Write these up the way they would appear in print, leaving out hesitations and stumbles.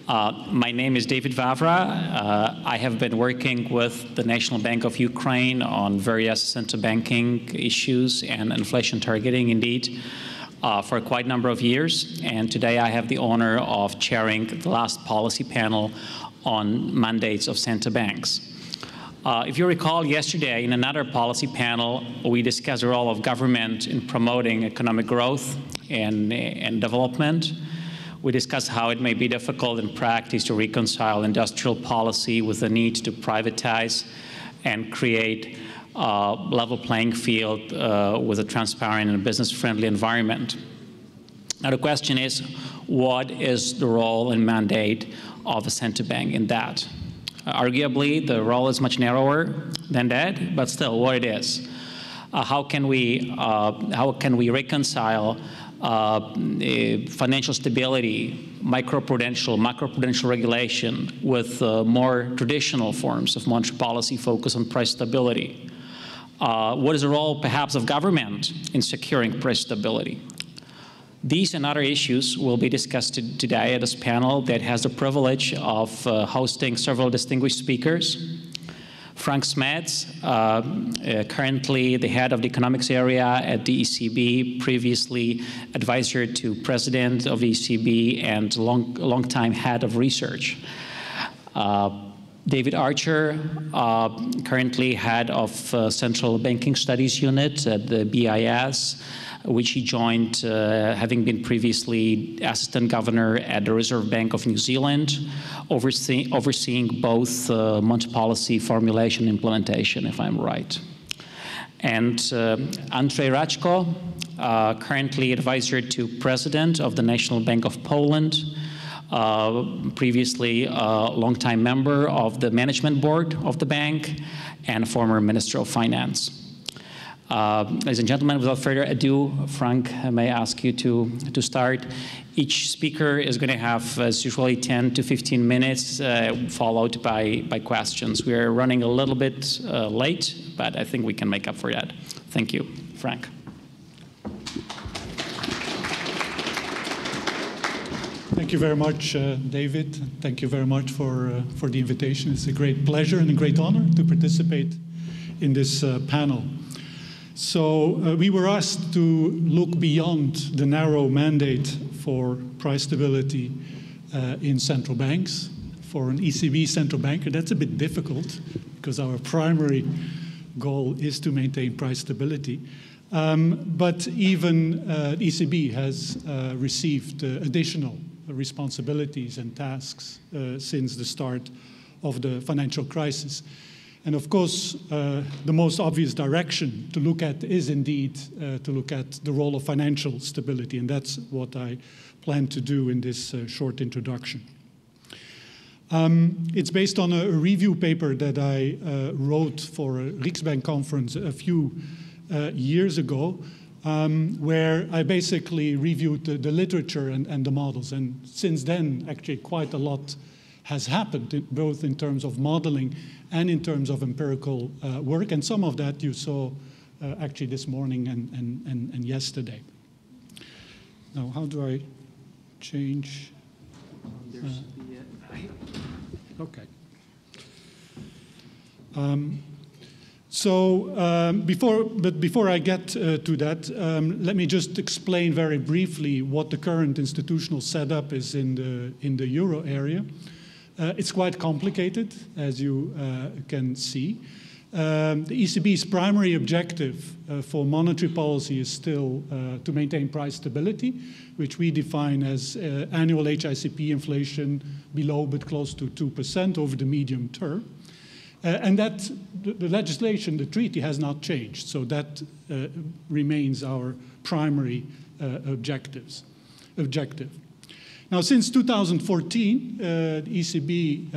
My name is David Vavra. I have been working with the National Bank of Ukraine on various central banking issues and inflation targeting, indeed, for quite a number of years. And today I have the honor of chairing the last policy panel on mandates of central banks. If you recall, yesterday in another policy panel, we discussed the role of government in promoting economic growth and development. We discussed how it may be difficult in practice to reconcile industrial policy with the need to privatize and create a level playing field with a transparent and business-friendly environment. Now the question is, what is the role and mandate of a central bank in that? Arguably, the role is much narrower than that, but still, what it is. How can we reconcile financial stability, macroprudential regulation with more traditional forms of monetary policy focus on price stability? What is the role, perhaps, of government in securing price stability? These and other issues will be discussed today at this panel that has the privilege of hosting several distinguished speakers. Frank Smets, currently the head of the economics area at the ECB, previously advisor to president of the ECB and long-time head of research. David Archer, currently head of Central Banking Studies Unit at the BIS, which he joined having been previously assistant governor at the Reserve Bank of New Zealand, overseeing both monetary policy formulation and implementation, if I'm right. And Andrzej Raczko, currently advisor to president of the National Bank of Poland, previously a longtime member of the management board of the bank and former Minister of Finance. Ladies and gentlemen, without further ado, Frank, may I ask you to start. Each speaker is going to have, as usually, 10 to 15 minutes, followed by questions. We are running a little bit late, but I think we can make up for that. Thank you. Frank. Thank you very much, David. Thank you very much for the invitation. It's a great pleasure and a great honor to participate in this panel. So we were asked to look beyond the narrow mandate for price stability in central banks. For an ECB central banker, that's a bit difficult because our primary goal is to maintain price stability. But even ECB has received additional responsibilities and tasks since the start of the financial crisis. And of course, the most obvious direction to look at is indeed to look at the role of financial stability, and that's what I plan to do in this short introduction. It's based on a review paper that I wrote for a Riksbank conference a few years ago, where I basically reviewed the literature and the models. And since then, actually, quite a lot has happened, both in terms of modeling and in terms of empirical work. And some of that you saw actually this morning and yesterday. Now, how do I change? Okay. Before I get to that, let me just explain very briefly what the current institutional setup is in the euro area. It's quite complicated, as you can see. The ECB's primary objective for monetary policy is still to maintain price stability, which we define as annual HICP inflation below but close to 2% over the medium term. And that the legislation, the treaty, has not changed. So that remains our primary objective. Now, since 2014, the ECB,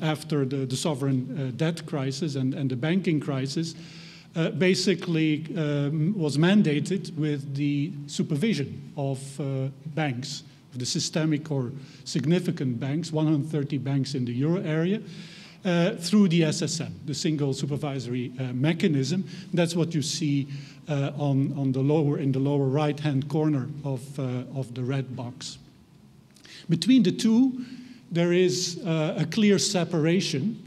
after the sovereign debt crisis and the banking crisis, basically was mandated with the supervision of banks, of the systemic or significant banks, 130 banks in the euro area, through the SSM, the single supervisory mechanism. That's what you see in the lower right-hand corner of the red box. Between the two, there is a clear separation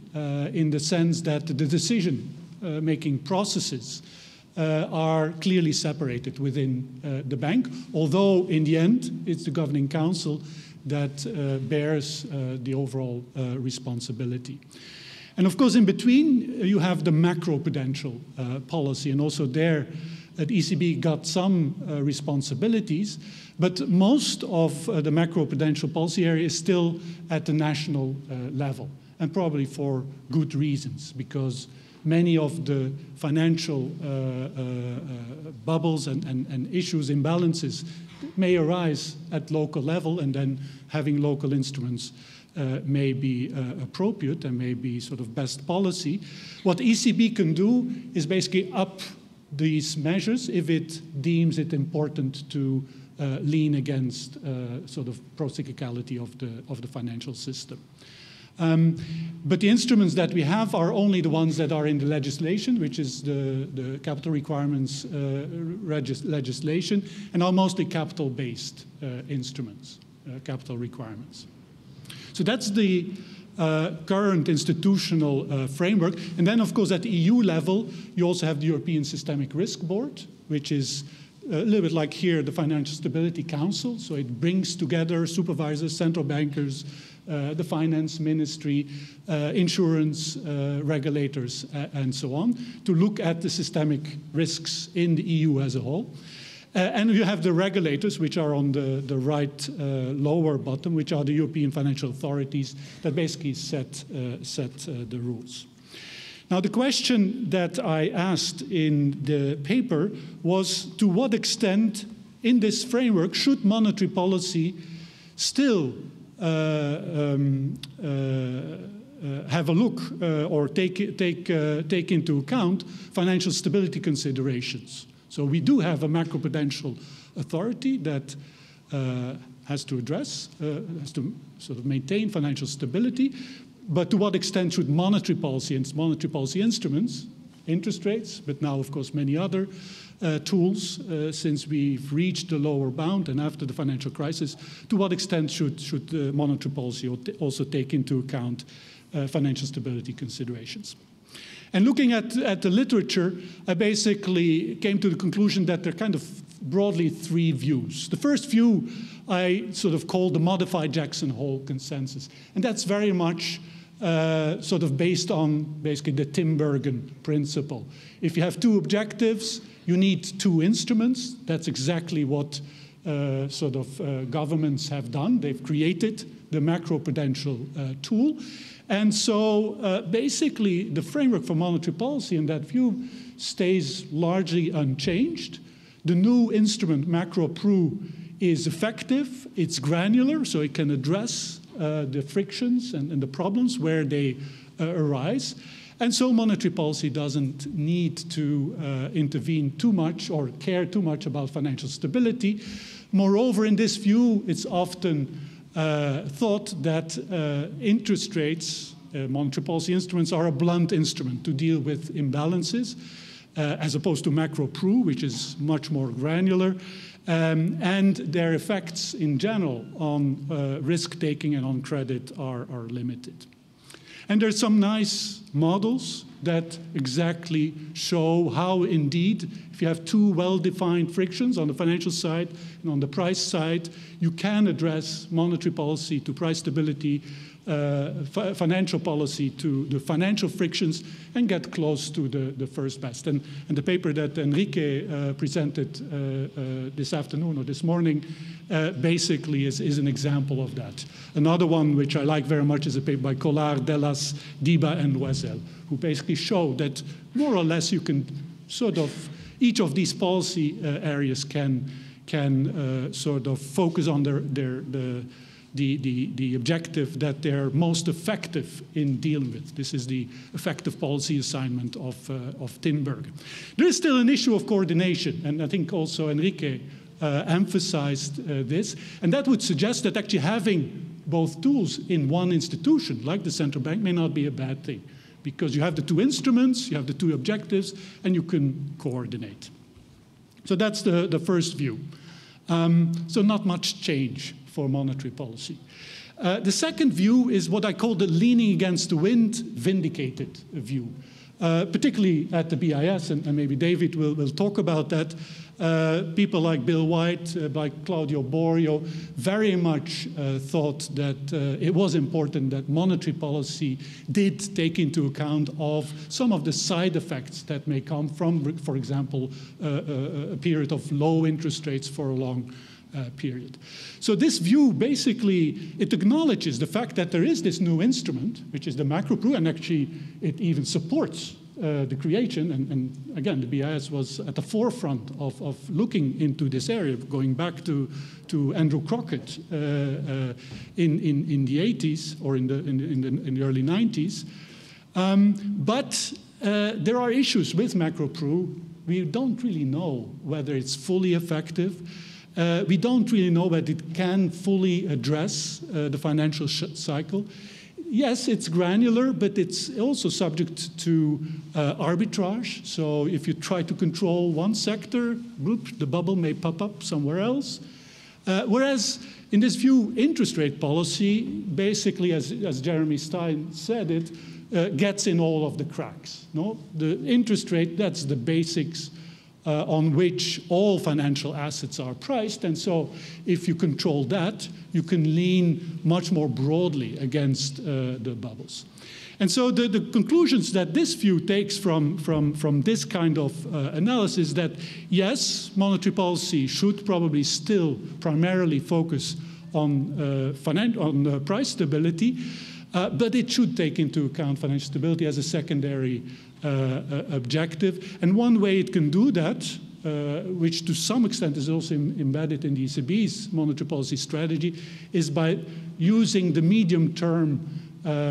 in the sense that the decision-making processes are clearly separated within the bank, although in the end, it's the governing council that bears the overall responsibility. And of course, in between, you have the macroprudential policy, and also there, the ECB got some responsibilities, but most of the macroprudential policy area is still at the national level, and probably for good reasons, because many of the financial bubbles and issues, imbalances, may arise at local level, and then having local instruments may be appropriate and may be sort of best policy. What ECB can do is basically up these measures if it deems it important to lean against sort of procyclicality of the financial system. But the instruments that we have are only the ones that are in the legislation, which is the capital requirements legislation, and are mostly capital-based instruments, capital requirements. So that's the current institutional framework. And then, of course, at the EU level, you also have the European Systemic Risk Board, which is a little bit like here, the Financial Stability Council. So it brings together supervisors, central bankers, the finance ministry, insurance regulators, and so on, to look at the systemic risks in the EU as a whole. And you have the regulators, which are on the right lower bottom, which are the European financial authorities that basically set the rules. Now, the question that I asked in the paper was, to what extent in this framework should monetary policy still have a look or take into account financial stability considerations? So we do have a macroprudential authority that has to address, has to sort of maintain financial stability, but to what extent should monetary policy and monetary policy instruments, interest rates, but now, of course, many other tools, since we've reached the lower bound and after the financial crisis, to what extent should monetary policy also take into account financial stability considerations? And looking at the literature, I basically came to the conclusion that there are kind of broadly three views. The first view I sort of call the modified Jackson-Hole consensus, and that's very much sort of based on basically the Tinbergen principle. If you have two objectives, you need two instruments. That's exactly what governments have done. They've created the macroprudential tool. And so basically the framework for monetary policy in that view stays largely unchanged. The new instrument, macro-pru, is effective, it's granular, so it can address the frictions and the problems where they arise. And so monetary policy doesn't need to intervene too much or care too much about financial stability. Moreover, in this view, it's often thought that interest rates, monetary policy instruments, are a blunt instrument to deal with imbalances, as opposed to macro-pru, which is much more granular, and their effects in general on risk-taking and on credit are limited. And there's some nice models that exactly show how, indeed, if you have two well-defined frictions on the financial side and on the price side, you can address monetary policy to price stability, financial policy to the financial frictions, and get close to the first best. And the paper that Enrique presented this afternoon or this morning basically is an example of that. Another one which I like very much is a paper by Collard, Delas, Diba, and Loisel, who basically show that more or less you can sort of, each of these policy areas can sort of focus on the objective that they're most effective in dealing with. This is the effective policy assignment of Tinbergen. There is still an issue of coordination, and I think also Enrique emphasized this, and that would suggest that actually having both tools in one institution, like the central bank, may not be a bad thing, because you have the two instruments, you have the two objectives, and you can coordinate. So that's the first view. So not much change for monetary policy. The second view is what I call the leaning against the wind vindicated view. Particularly at the BIS, and maybe David will talk about that. People like Bill White, like Claudio Borio, very much thought that it was important that monetary policy did take into account of some of the side effects that may come from, for example, a period of low interest rates for a long period. So this view basically, it acknowledges the fact that there is this new instrument, which is the macro proof, and actually it even supports the creation, and again, the BIS was at the forefront of looking into this area, going back to Andrew Crockett in the 80s or in the early 90s. But there are issues with macro proof. We don't really know whether it's fully effective. We don't really know whether it can fully address the financial cycle. Yes, it's granular, but it's also subject to arbitrage. So if you try to control one sector, whoop, the bubble may pop up somewhere else. Whereas in this view, interest rate policy, basically, as Jeremy Stein said it, gets in all of the cracks. No? The interest rate, that's the basics on which all financial assets are priced. And so if you control that, you can lean much more broadly against the bubbles. And so the conclusions that this view takes from this kind of analysis that, yes, monetary policy should probably still primarily focus on price stability, but it should take into account financial stability as a secondary objective. And one way it can do that, which to some extent is also embedded in the ECB's monetary policy strategy, is by using the medium-term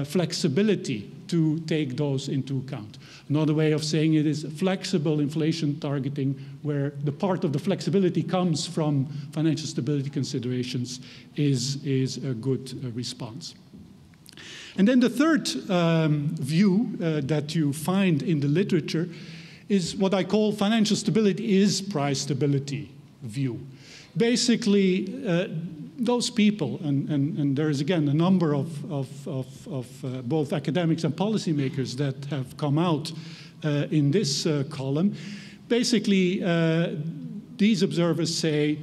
flexibility to take those into account. Another way of saying it is flexible inflation targeting, where the part of the flexibility comes from financial stability considerations, is a good response. And then the third view that you find in the literature is what I call financial stability is price stability view. Basically, those people, and there is again a number of both academics and policymakers that have come out in this column, basically these observers say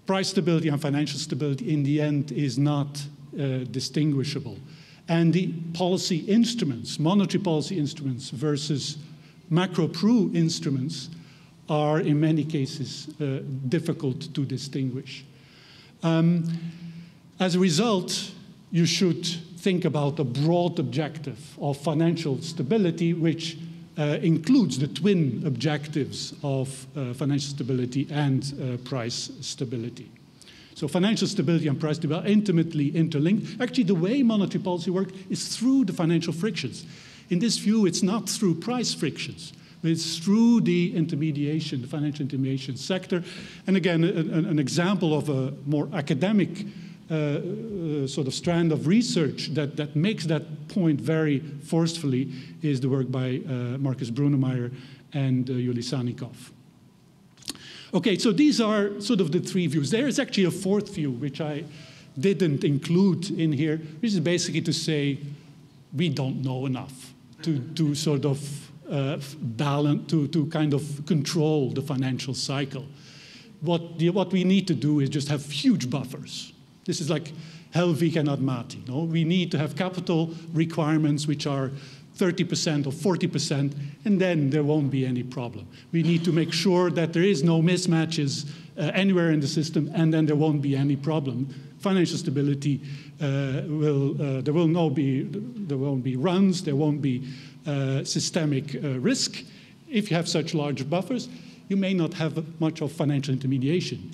price stability and financial stability in the end is not distinguishable. And the policy instruments, monetary policy instruments versus macro-pru instruments are in many cases difficult to distinguish. As a result, you should think about a broad objective of financial stability, which includes the twin objectives of financial stability and price stability. So financial stability and price stability are intimately interlinked. Actually, the way monetary policy works is through the financial frictions. In this view, it's not through price frictions, but it's through the intermediation, the financial intermediation sector. And again, an example of a more academic sort of strand of research that makes that point very forcefully is the work by Marcus Brunemeyer and Yuli Sannikov. Okay, so these are sort of the three views. There is actually a fourth view, which I didn't include in here, which is basically to say we don't know enough to sort of balance, to kind of control the financial cycle. What we need to do is just have huge buffers. This is like Helvig and Admati. No? We need to have capital requirements which are 30% or 40%, and then there won't be any problem. We need to make sure that there is no mismatches anywhere in the system, and then there won't be any problem. Financial stability there won't be runs, there won't be systemic risk. If you have such large buffers, you may not have much of financial intermediation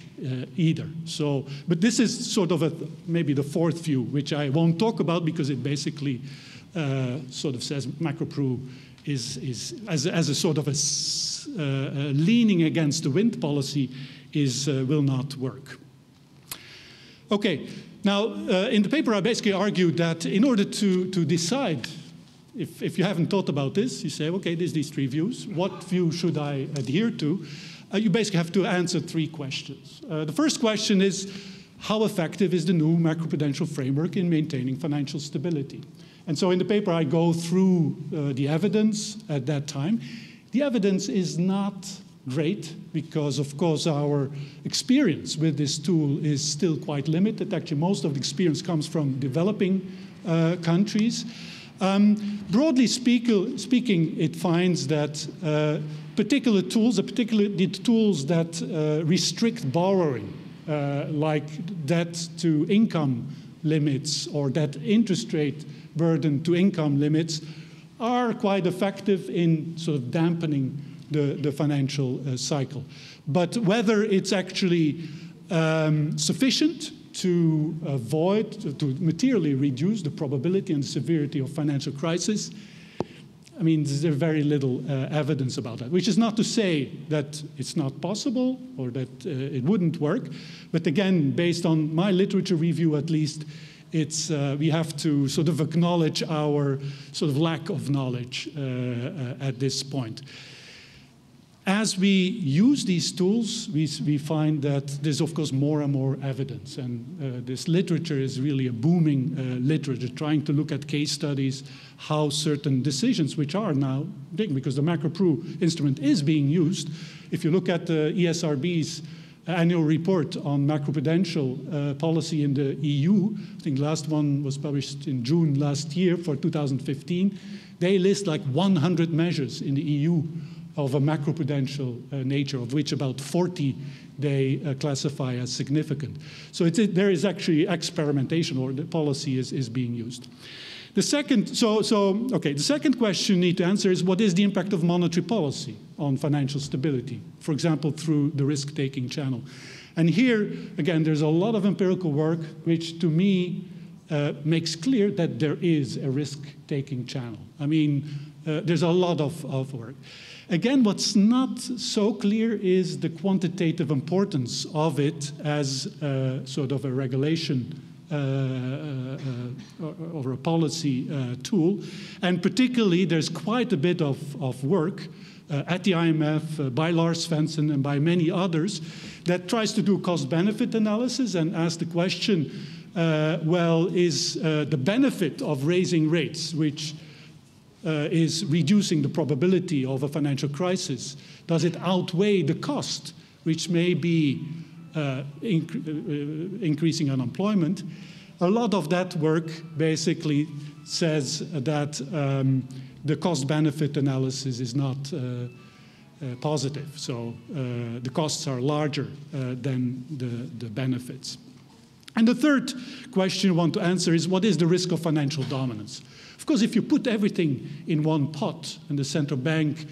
either. So, but this is sort of maybe the fourth view, which I won't talk about because it basically sort of says macro-pru is as a sort of a leaning against the wind policy will not work. Okay, now in the paper I basically argued that in order to decide, if you haven't thought about this, you say, okay, there's these three views. What view should I adhere to? you basically have to answer three questions. The first question is, how effective is the new macroprudential framework in maintaining financial stability? And so in the paper, I go through the evidence at that time. The evidence is not great because, of course, our experience with this tool is still quite limited. Actually, most of the experience comes from developing countries. Broadly speaking, it finds that particular tools, particularly the tools that restrict borrowing, like debt to income limits or debt interest rate burden to income limits, are quite effective in sort of dampening the financial cycle. But whether it's actually sufficient to avoid, to materially reduce the probability and the severity of financial crisis, I mean, there's very little evidence about that, which is not to say that it's not possible or that it wouldn't work. But again, based on my literature review at least, it's, we have to sort of acknowledge our sort of lack of knowledge at this point. As we use these tools, we find that there's, of course, more and more evidence. And this literature is really a booming literature, trying to look at case studies, how certain decisions, which are now big, because the macro-pru instrument is being used. If you look at the ESRB's annual report on macroprudential policy in the EU, I think the last one was published in June last year for 2015, they list like 100 measures in the EU of a macroprudential nature, of which about 40 they classify as significant. So there is actually experimentation, or the policy is being used. The second, the second question you need to answer is, what is the impact of monetary policy on financial stability, for example, through the risk-taking channel? And here, again, there's a lot of empirical work, which to me makes clear that there is a risk-taking channel. I mean, there's a lot of work. Again, what's not so clear is the quantitative importance of it as sort of a regulation or a policy tool. And particularly, there's quite a bit of work at the IMF by Lars Svensson and by many others that tries to do cost-benefit analysis and ask the question, well, is the benefit of raising rates, which is reducing the probability of a financial crisis, does it outweigh the cost, which may be increasing unemployment? A lot of that work basically says that the cost-benefit analysis is not positive. So the costs are larger than the benefits. And the third question I want to answer is, what is the risk of financial dominance? Of course, if you put everything in one pot, and the central bank,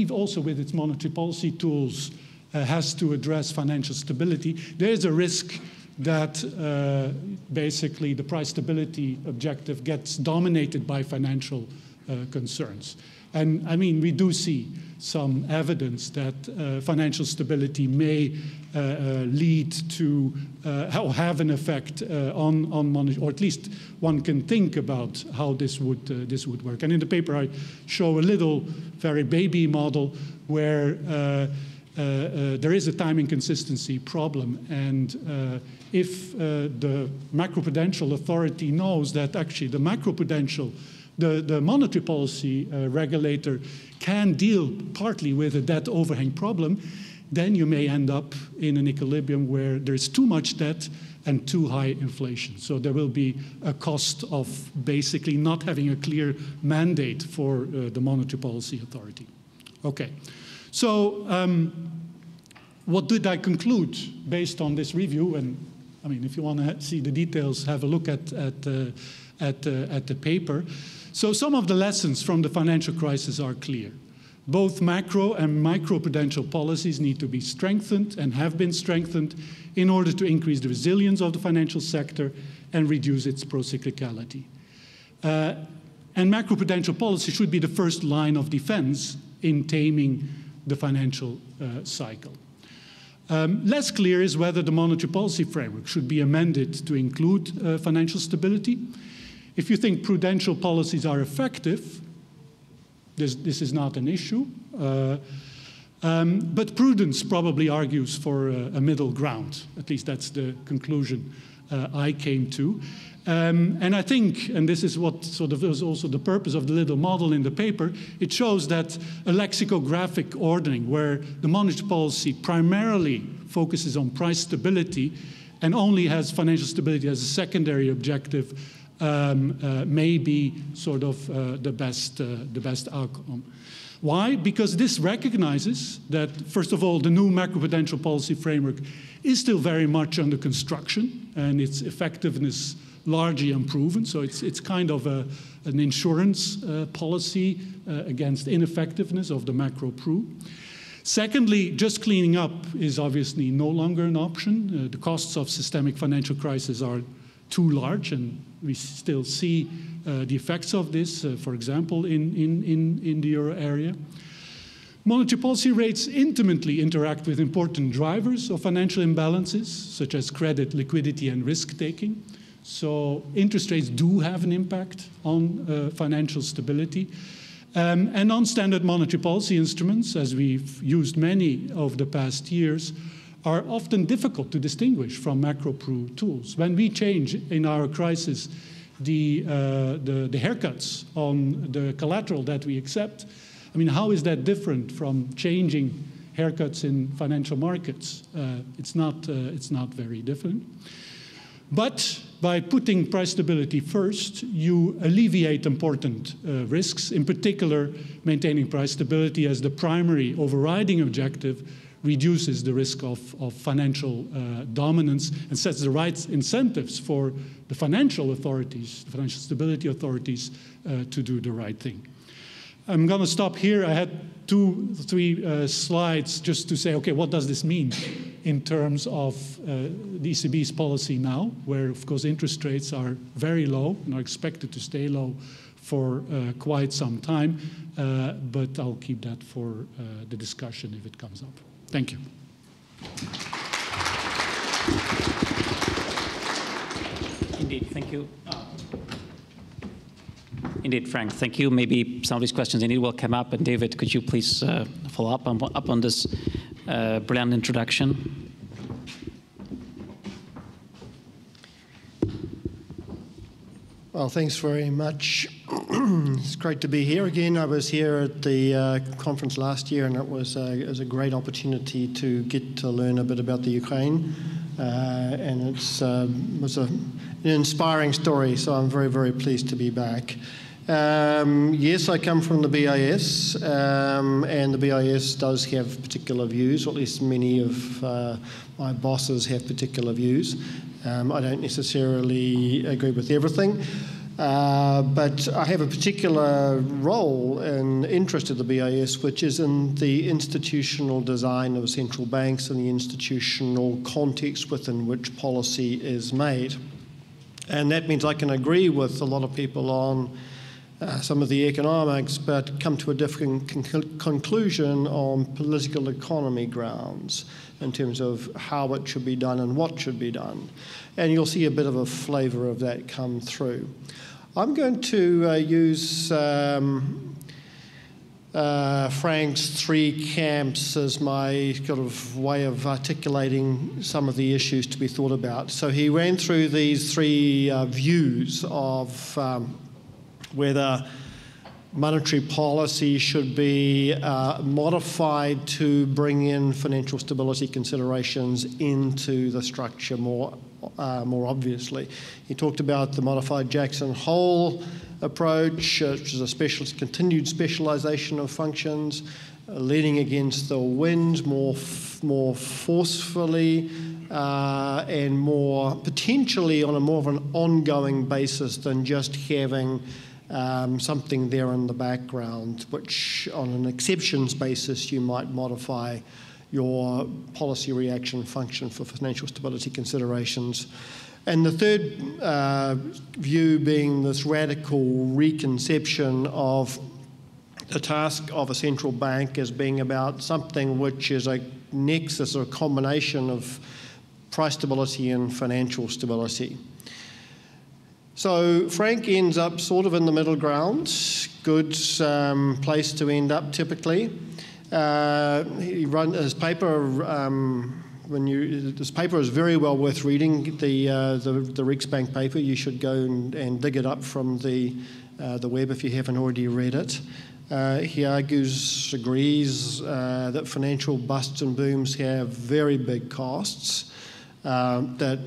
also with its monetary policy tools, has to address financial stability, there is a risk that basically the price stability objective gets dominated by financial concerns. And I mean, we do see some evidence that financial stability may lead to or have an effect on money, or at least one can think about how this would work. And in the paper, I show a little, very baby model where there is a time inconsistency problem, and if the macroprudential authority knows that actually the macroprudential, the monetary policy regulator can deal partly with a debt overhang problem, then you may end up in an equilibrium where there's too much debt and too high inflation. So there will be a cost of basically not having a clear mandate for the monetary policy authority. Okay, so what did I conclude based on this review? And I mean, if you want to see the details, have a look at the paper. So some of the lessons from the financial crisis are clear. Both macro and microprudential policies need to be strengthened and have been strengthened in order to increase the resilience of the financial sector and reduce its procyclicality. And macroprudential policy should be the first line of defense in taming the financial cycle. Less clear is whether the monetary policy framework should be amended to include financial stability. If you think prudential policies are effective, this is not an issue. But prudence probably argues for a middle ground. At least that's the conclusion I came to. And I think, and this is what sort of was also the purpose of the little model in the paper, it shows that a lexicographic ordering where the monetary policy primarily focuses on price stability and only has financial stability as a secondary objective may be sort of the best outcome. Why? Because this recognizes that, first of all, the new macroprudential policy framework is still very much under construction and its effectiveness largely unproven. So it's kind of an insurance policy against ineffectiveness of the macro-pru. Secondly, just cleaning up is obviously no longer an option. The costs of systemic financial crisis are too large, and we still see the effects of this, for example, in the euro area. Monetary policy rates intimately interact with important drivers of financial imbalances, such as credit, liquidity, and risk-taking. So interest rates do have an impact on financial stability. And non-standard monetary policy instruments, as we've used many over the past years, are often difficult to distinguish from macro-pru tools. When we change in our crisis the haircuts on the collateral that we accept, I mean, how is that different from changing haircuts in financial markets? It's not very different. But by putting price stability first, you alleviate important risks, in particular, maintaining price stability as the primary overriding objective reduces the risk of financial dominance and sets the right incentives for the financial authorities, the financial stability authorities, to do the right thing. I'm going to stop here. I had 2-3 slides just to say, okay, what does this mean in terms of the ECB's policy now, where, of course, interest rates are very low and are expected to stay low for quite some time, but I'll keep that for the discussion if it comes up. Thank you. Indeed, thank you. Indeed, Frank, thank you. Maybe some of these questions indeed will come up. And David, could you please follow up on this brilliant introduction? Well, thanks very much. It's great to be here again. I was here at the conference last year, and it was a great opportunity to get to learn a bit about the Ukraine. And it was an inspiring story, so I'm very, very pleased to be back. Yes, I come from the BIS, and the BIS does have particular views, or at least many of my bosses have particular views. I don't necessarily agree with everything, but I have a particular role and interest at the BIS, which is in the institutional design of central banks and the institutional context within which policy is made. And that means I can agree with a lot of people on some of the economics, but come to a different conclusion on political economy grounds in terms of how it should be done and what should be done. And you'll see a bit of a flavour of that come through. I'm going to use Frank's 3 camps as my kind of way of articulating some of the issues to be thought about. So he ran through these 3 views of whether monetary policy should be modified to bring in financial stability considerations into the structure more obviously. He talked about the modified Jackson-Hole approach, which is a continued specialization of functions, leaning against the wind more forcefully and more potentially on a more of an ongoing basis than just having something there in the background, which on an exceptions basis you might modify your policy reaction function for financial stability considerations. And the third view being this radical reconception of the task of a central bank as being about something which is a nexus or a combination of price stability and financial stability. So Frank ends up sort of in the middle ground, good place to end up typically. He run his paper. This paper is very well worth reading. The Riksbank paper. You should go and dig it up from the web if you haven't already read it. He agrees that financial busts and booms have very big costs. That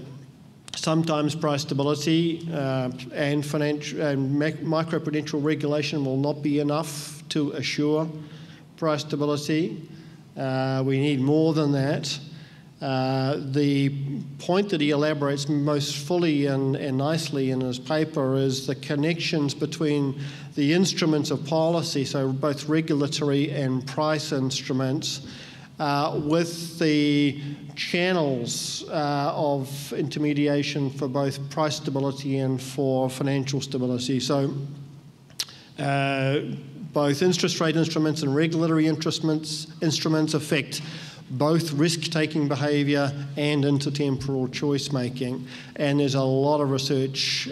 sometimes price stability and microprudential regulation will not be enough to assure price stability. We need more than that. The point that he elaborates most fully and nicely in his paper is the connections between the instruments of policy, so both regulatory and price instruments, with the channels of intermediation for both price stability and for financial stability. So both interest rate instruments and regulatory instruments affect both risk-taking behaviour and intertemporal choice-making. And there's a lot of research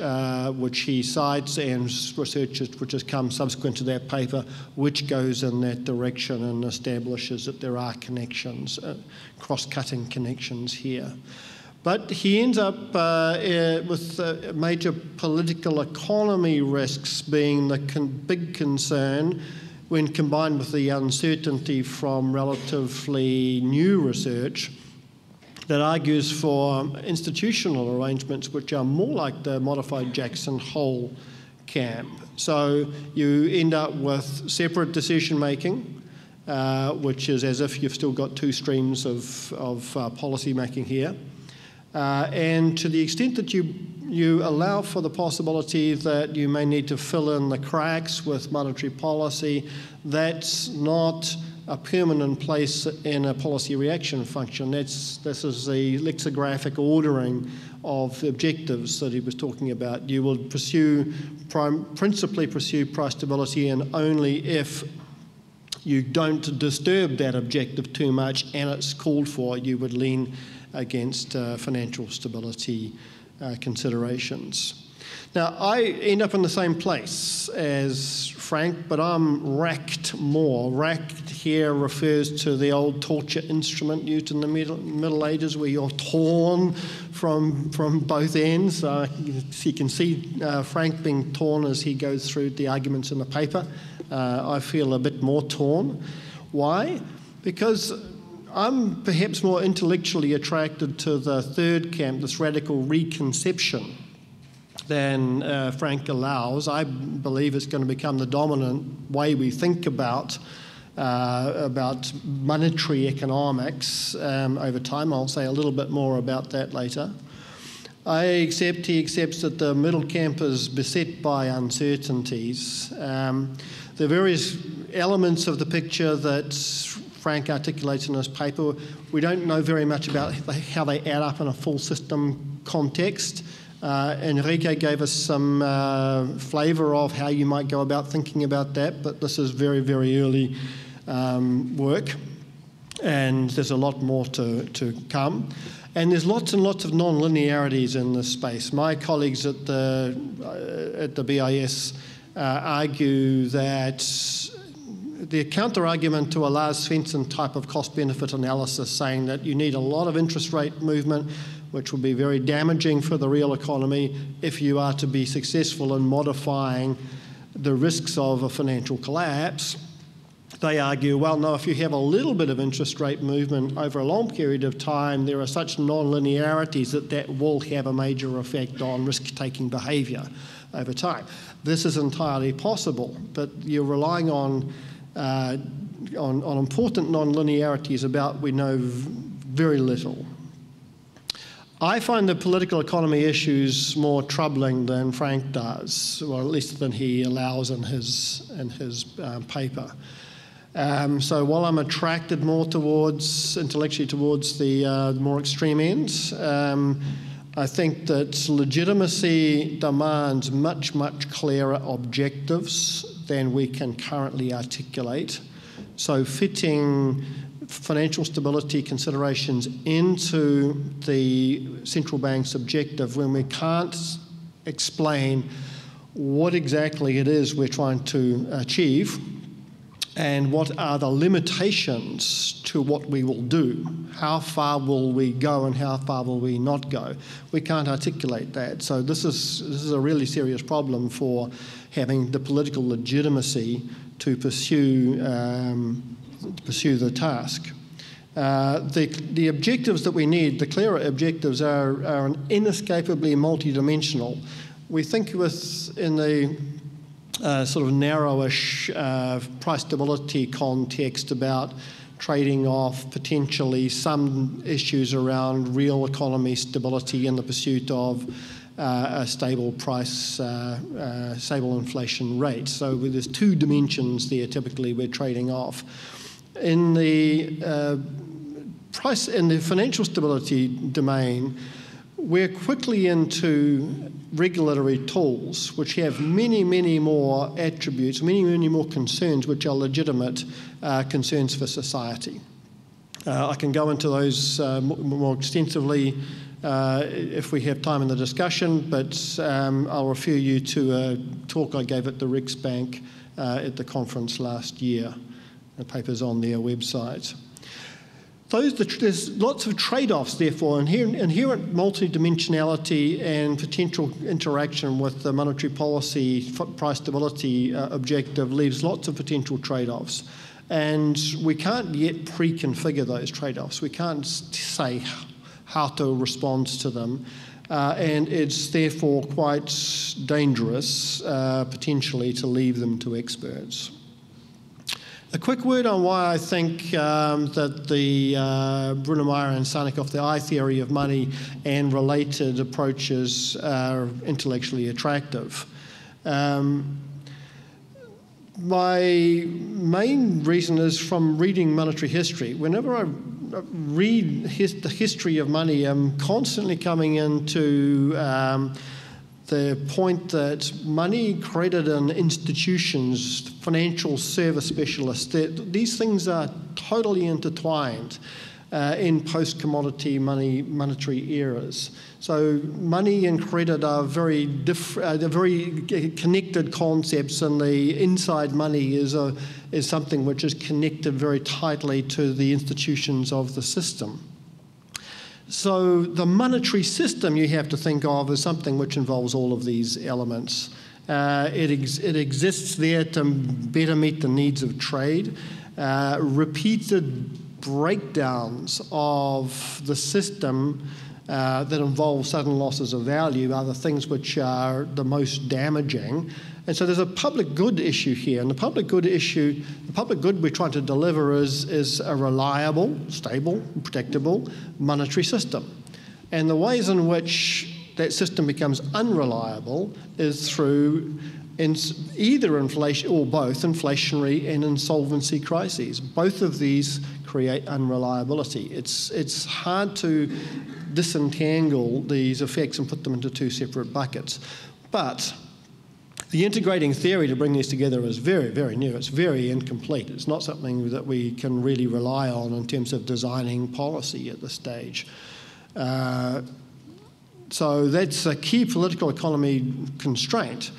which he cites and research which has come subsequent to that paper which goes in that direction and establishes that there are connections, cross-cutting connections here. But he ends up with major political economy risks being the big concern when combined with the uncertainty from relatively new research that argues for institutional arrangements which are more like the modified Jackson Hole camp. So you end up with separate decision-making, which is as if you've still got two streams of policy making here. And to the extent that you allow for the possibility that you may need to fill in the cracks with monetary policy, that's not a permanent place in a policy reaction function. This is the lexicographic ordering of the objectives that he was talking about. You will principally pursue price stability, and only if you don't disturb that objective too much and it's called for, you would lean against financial stability considerations. Now, I end up in the same place as Frank, but I'm racked more. Racked here refers to the old torture instrument used in the Middle Ages where you're torn from both ends. You can see Frank being torn as he goes through the arguments in the paper. I feel a bit more torn. Why? Because I'm perhaps more intellectually attracted to the third camp, this radical reconception, than Frank allows. I believe it's going to become the dominant way we think about monetary economics over time. I'll say a little bit more about that later. He accepts that the middle camp is beset by uncertainties. The various elements of the picture that Frank articulates in his paper, we don't know very much about how they add up in a full system context. Enrique gave us some flavour of how you might go about thinking about that, but this is very, very early work, and there's a lot more to come. And there's lots and lots of non-linearities in this space. My colleagues at the BIS argue that the counter-argument to a Lars Svensson type of cost-benefit analysis, saying that you need a lot of interest rate movement, which will be very damaging for the real economy if you are to be successful in modifying the risks of a financial collapse. They argue, well, no, if you have a little bit of interest rate movement over a long period of time, there are such non-linearities that will have a major effect on risk-taking behaviour over time. This is entirely possible, but you're relying on important non-linearities about we know very little. I find the political economy issues more troubling than Frank does, or at least than he allows in his paper. So while I'm attracted more intellectually towards the more extreme ends, I think that legitimacy demands much, much clearer objectives than we can currently articulate. So fitting financial stability considerations into the central bank's objective when we can't explain what exactly it is we're trying to achieve and what are the limitations to what we will do. How far will we go and how far will we not go? We can't articulate that. So this is a really serious problem for having the political legitimacy to pursue the task. The objectives that we need, the clearer objectives, are inescapably multidimensional. We think in the sort of narrowish price stability context about trading off potentially some issues around real economy stability in the pursuit of a stable price, stable inflation rate. So there's two dimensions there typically we're trading off. In the financial stability domain, we're quickly into regulatory tools which have many, many more attributes, many, many more concerns which are legitimate concerns for society. I can go into those more extensively if we have time in the discussion, but I'll refer you to a talk I gave at the Riksbank at the conference last year. The paper's on their website. There's lots of trade-offs, therefore, inherent multidimensionality and potential interaction with the monetary policy price stability objective leaves lots of potential trade-offs. And we can't yet pre-configure those trade-offs. We can't say how to respond to them. And it's therefore quite dangerous, potentially, to leave them to experts. A quick word on why I think that the Brunemeyer and Sarnikoff, the I theory of money and related approaches are intellectually attractive. My main reason is from reading monetary history. Whenever I read the history of money, I'm constantly coming into the point that money, credit, and institutions, financial service specialists, these things are totally intertwined in post-commodity monetary eras. So money and credit are very connected concepts, and the inside money is something which is connected very tightly to the institutions of the system. So the monetary system you have to think of as something which involves all of these elements. It exists there to better meet the needs of trade. Repeated breakdowns of the system that involve sudden losses of value are the things which are the most damaging. And so there's a public good issue here. And the public good we're trying to deliver is a reliable, stable, predictable monetary system. And the ways in which that system becomes unreliable is through either inflation or both inflationary and insolvency crises. Both of these create unreliability. It's hard to disentangle these effects and put them into two separate buckets. But the integrating theory to bring these together is very, very new. It's very incomplete. It's not something that we can really rely on in terms of designing policy at this stage. So that's a key political economy constraint.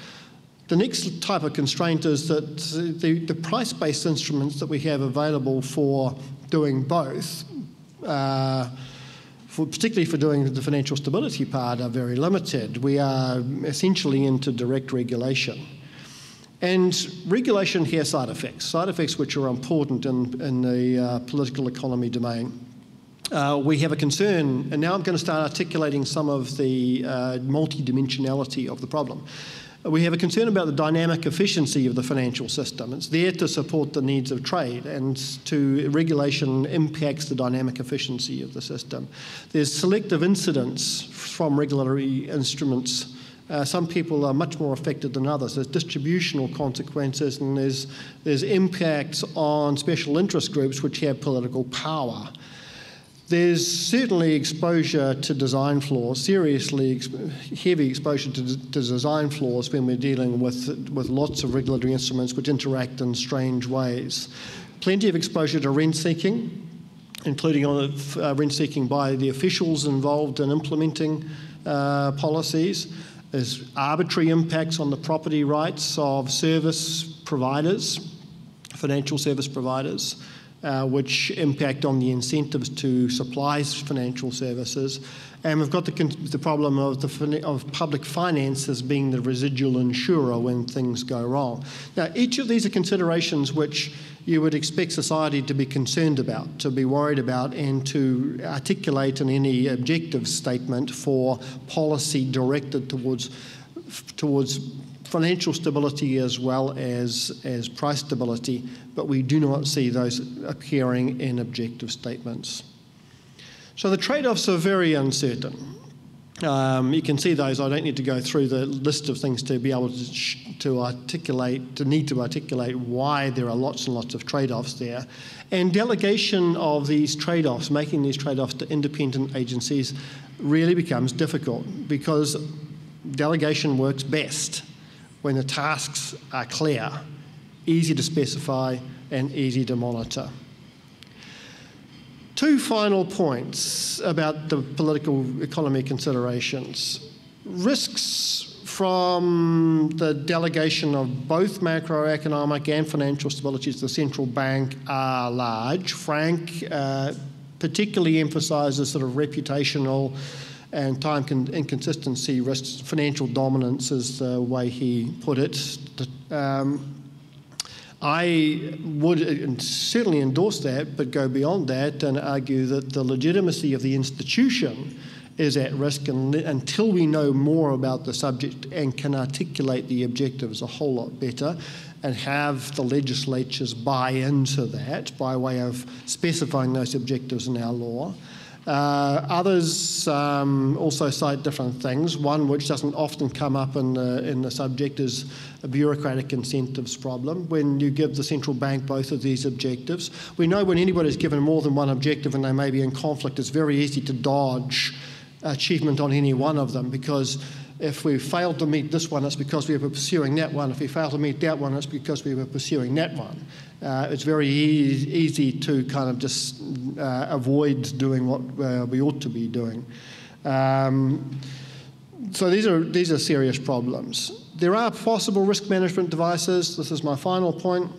The next type of constraint is that the price-based instruments that we have available for doing both, particularly for doing the financial stability part, are very limited. We are essentially into direct regulation. And regulation has side effects which are important in the political economy domain. We have a concern, and now I'm going to start articulating some of the multidimensionality of the problem. We have a concern about the dynamic efficiency of the financial system. It's there to support the needs of trade, and regulation impacts the dynamic efficiency of the system. There's selective incidence from regulatory instruments. Some people are much more affected than others. There's distributional consequences, and there's impacts on special interest groups which have political power. There's certainly exposure to design flaws, seriously heavy exposure to design flaws when we're dealing with lots of regulatory instruments which interact in strange ways. Plenty of exposure to rent seeking, including rent seeking by the officials involved in implementing policies. There's arbitrary impacts on the property rights of service providers. financial service providers, which impact on the incentives to supply financial services. And we've got the problem of public finances being the residual insurer when things go wrong. Now, each of these are considerations which you would expect society to be concerned about, to be worried about, and to articulate in any objective statement for policy directed towards financial stability as well as price stability, but we do not see those appearing in objective statements. So the trade-offs are very uncertain. You can see those. I don't need to go through the list of things to be able to articulate why there are lots and lots of trade-offs there. And delegation of these trade-offs, making these trade-offs to independent agencies, really becomes difficult because delegation works best when the tasks are clear, easy to specify, and easy to monitor. Two final points about the political economy considerations. Risks from the delegation of both macroeconomic and financial stability to the central bank are large. Frank particularly emphasises sort of reputational and time inconsistency risks. Financial dominance is the way he put it. I would certainly endorse that, but go beyond that and argue that the legitimacy of the institution is at risk until we know more about the subject and can articulate the objectives a whole lot better and have the legislatures buy into that by way of specifying those objectives in our law. Others also cite different things. One which doesn't often come up in the subject is a bureaucratic incentives problem. When you give the central bank both of these objectives, we know when anybody's given more than one objective and they may be in conflict, it's very easy to dodge achievement on any one of them, because if we failed to meet this one, it's because we were pursuing that one. If we failed to meet that one, it's because we were pursuing that one. It's very easy to kind of just avoid doing what we ought to be doing. So these are serious problems. There are possible risk management devices. This is my final point.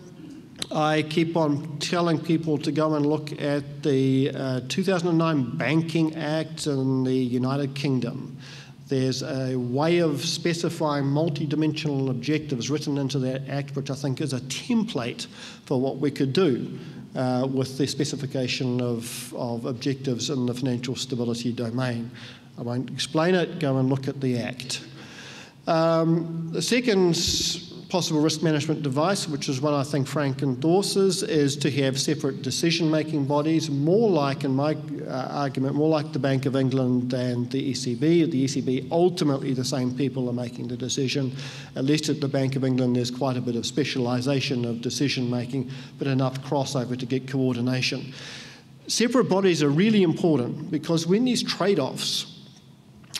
I keep on telling people to go and look at the 2009 Banking Act in the United Kingdom. There's a way of specifying multidimensional objectives written into that act, which I think is a template for what we could do with the specification of objectives in the financial stability domain. I won't explain it. Go and look at the act. The second possible risk management device, which is one I think Frank endorses, is to have separate decision-making bodies, more like, in my argument, more like the Bank of England and the ECB. At the ECB, ultimately the same people are making the decision. At least at the Bank of England, there's quite a bit of specialisation of decision-making, but enough crossover to get coordination. Separate bodies are really important because when these trade-offs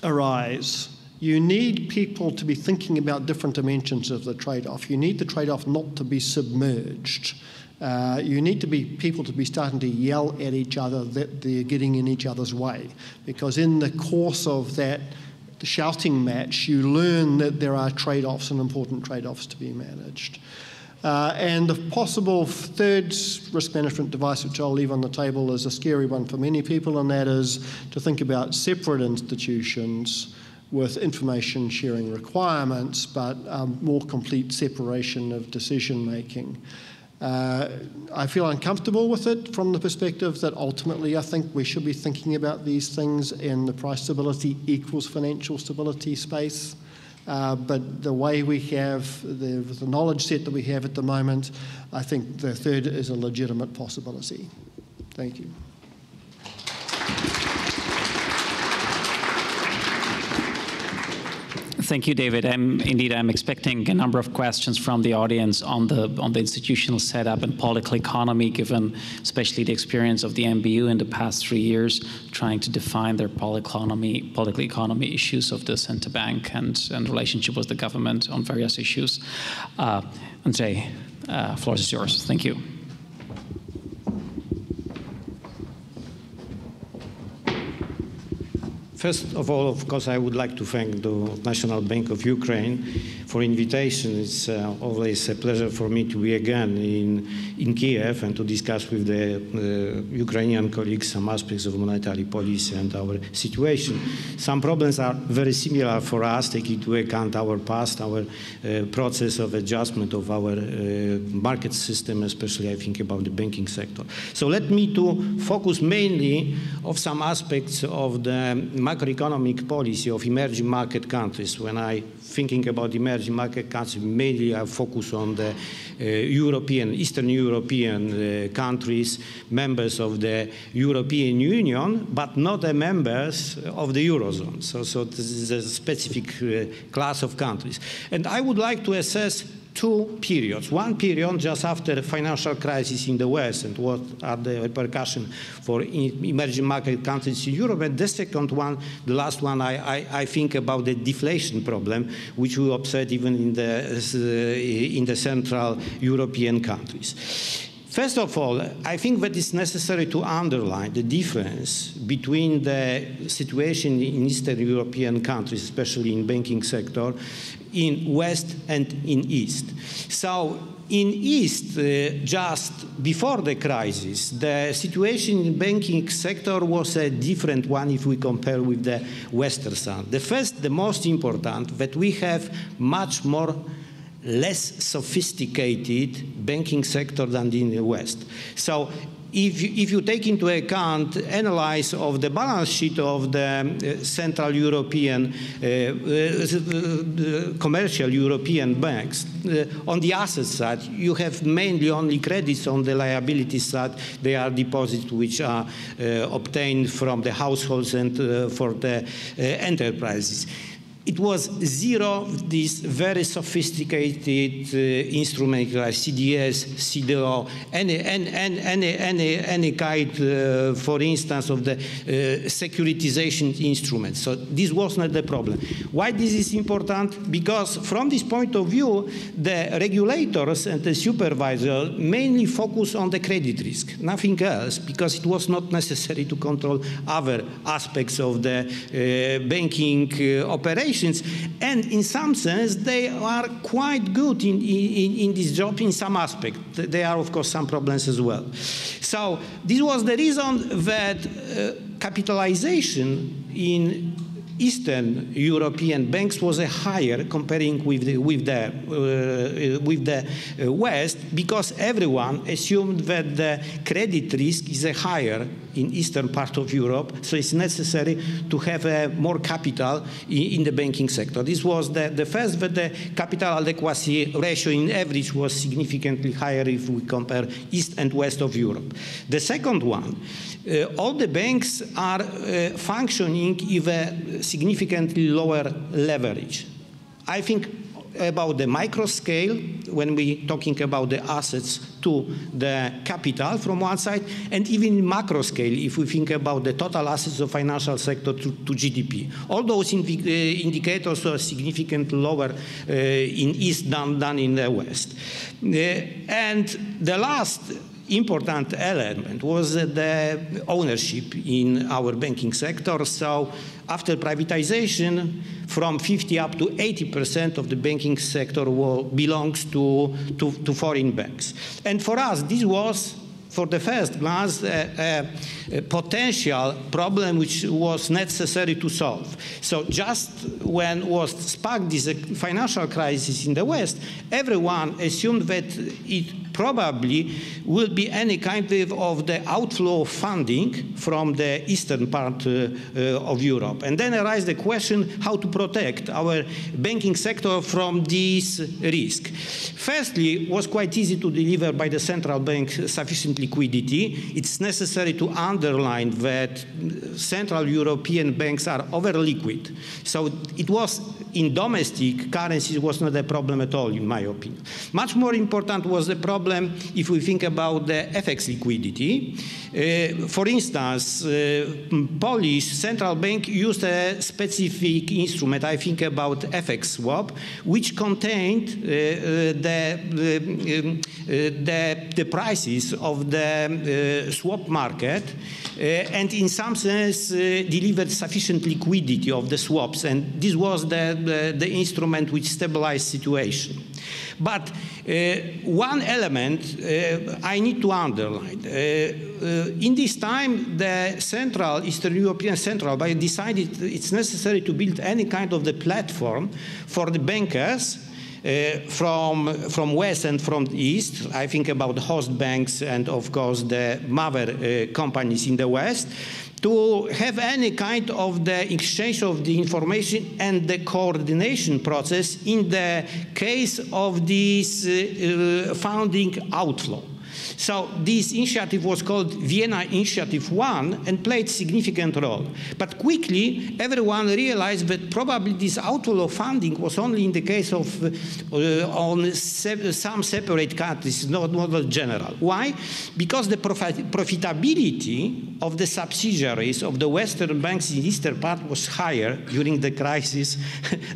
arise, you need people to be thinking about different dimensions of the trade-off. You need the trade-off not to be submerged. You need people to be starting to yell at each other that they're getting in each other's way. Because in the course of that shouting match, you learn that there are trade-offs and important trade-offs to be managed. And the possible third risk management device, which I'll leave on the table, is a scary one for many people, and that is to think about separate institutions with information sharing requirements, but more complete separation of decision making. I feel uncomfortable with it from the perspective that ultimately I think we should be thinking about these things in the price stability equals financial stability space. But the way we have, the knowledge set that we have at the moment, I think the third is a legitimate possibility. Thank you. Thank you, David. I'm expecting a number of questions from the audience on the institutional setup and political economy, given especially the experience of the MBU in the past 3 years, trying to define their political economy issues of the central bank and relationship with the government on various issues. Andrzej, floor is yours. Thank you. First of all, of course, I would like to thank the National Bank of Ukraine for invitation. It's always a pleasure for me to be again in Kyiv and to discuss with the Ukrainian colleagues some aspects of monetary policy and our situation. Some problems are very similar for us, taking into account our past, our process of adjustment of our market system, especially I think about the banking sector. So let me to focus mainly on some aspects of the macroeconomic policy of emerging market countries. When I thinking about emerging market countries, mainly I focus on the Eastern European countries, members of the European Union, but not the members of the Eurozone. So this is a specific class of countries. And I would like to assess two periods. One period just after the financial crisis in the West and what are the repercussions for emerging market countries in Europe. And the second one, the last one, I think about the deflation problem, which we observe even in the Central European countries. First of all, I think that it's necessary to underline the difference between the situation in Eastern European countries, especially in banking sector, in West and in East. So in East, just before the crisis, the situation in the banking sector was a different one if we compare with the Western side. The first, the most important, that we have much more less sophisticated banking sector than in the West. So if you take into account analysis of the balance sheet of the Central European, commercial European banks, on the asset side, you have mainly only credits. On the liability side, they are deposits which are obtained from the households and for the enterprises. It was zero, this very sophisticated instrument like CDS, CDO, any kind, for instance, of the securitization instruments. So this was not the problem. Why this is important? Because from this point of view, the regulators and the supervisor mainly focus on the credit risk, nothing else, because it was not necessary to control other aspects of the banking operations. And in some sense, they are quite good in this job in some aspect. There are, of course, some problems as well. So this was the reason that capitalization in Eastern European banks was a higher comparing with the West, because everyone assumed that the credit risk is a higher in eastern part of Europe, so it's necessary to have more capital in the banking sector. This was the first, that the capital adequacy ratio in average was significantly higher if we compare East and West of Europe. The second one, all the banks are functioning with a significantly lower leverage. I think about the micro scale when we talking about the assets to the capital from one side, and even macro scale if we think about the total assets of financial sector to GDP. All those indicators are significantly lower in East than in the West. And the last important element was the ownership in our banking sector. So after privatization, from 50 up to 80% of the banking sector belongs to foreign banks. And for us, this was, for the first glance, a potential problem which was necessary to solve. So just when was sparked this financial crisis in the West, everyone assumed that it probably will be any kind of the outflow of funding from the eastern part of Europe. And then arises the question how to protect our banking sector from this risk. Firstly, it was quite easy to deliver by the central bank sufficient liquidity. It's necessary to underline that Central European banks are over liquid. So it was in domestic currencies was not a problem at all, in my opinion. Much more important was the problem if we think about the FX liquidity. For instance, Polish central bank used a specific instrument, I think about FX swap, which contained the prices of the swap market and in some sense delivered sufficient liquidity of the swaps, and this was the instrument which stabilized situation. But one element I need to underline. In this time, the Eastern European Central Bank decided it's necessary to build any kind of the platform for the bankers from West and from East. I think about host banks and, of course, the mother companies in the West, to have any kind of the exchange of the information and the coordination process in the case of this funding outflow. So this initiative was called Vienna Initiative 1 and played a significant role. But quickly, everyone realized that probably this outflow of funding was only in the case of some separate countries, not general. Why? Because the profitability of the subsidiaries of the Western banks in the Eastern part was higher during the crisis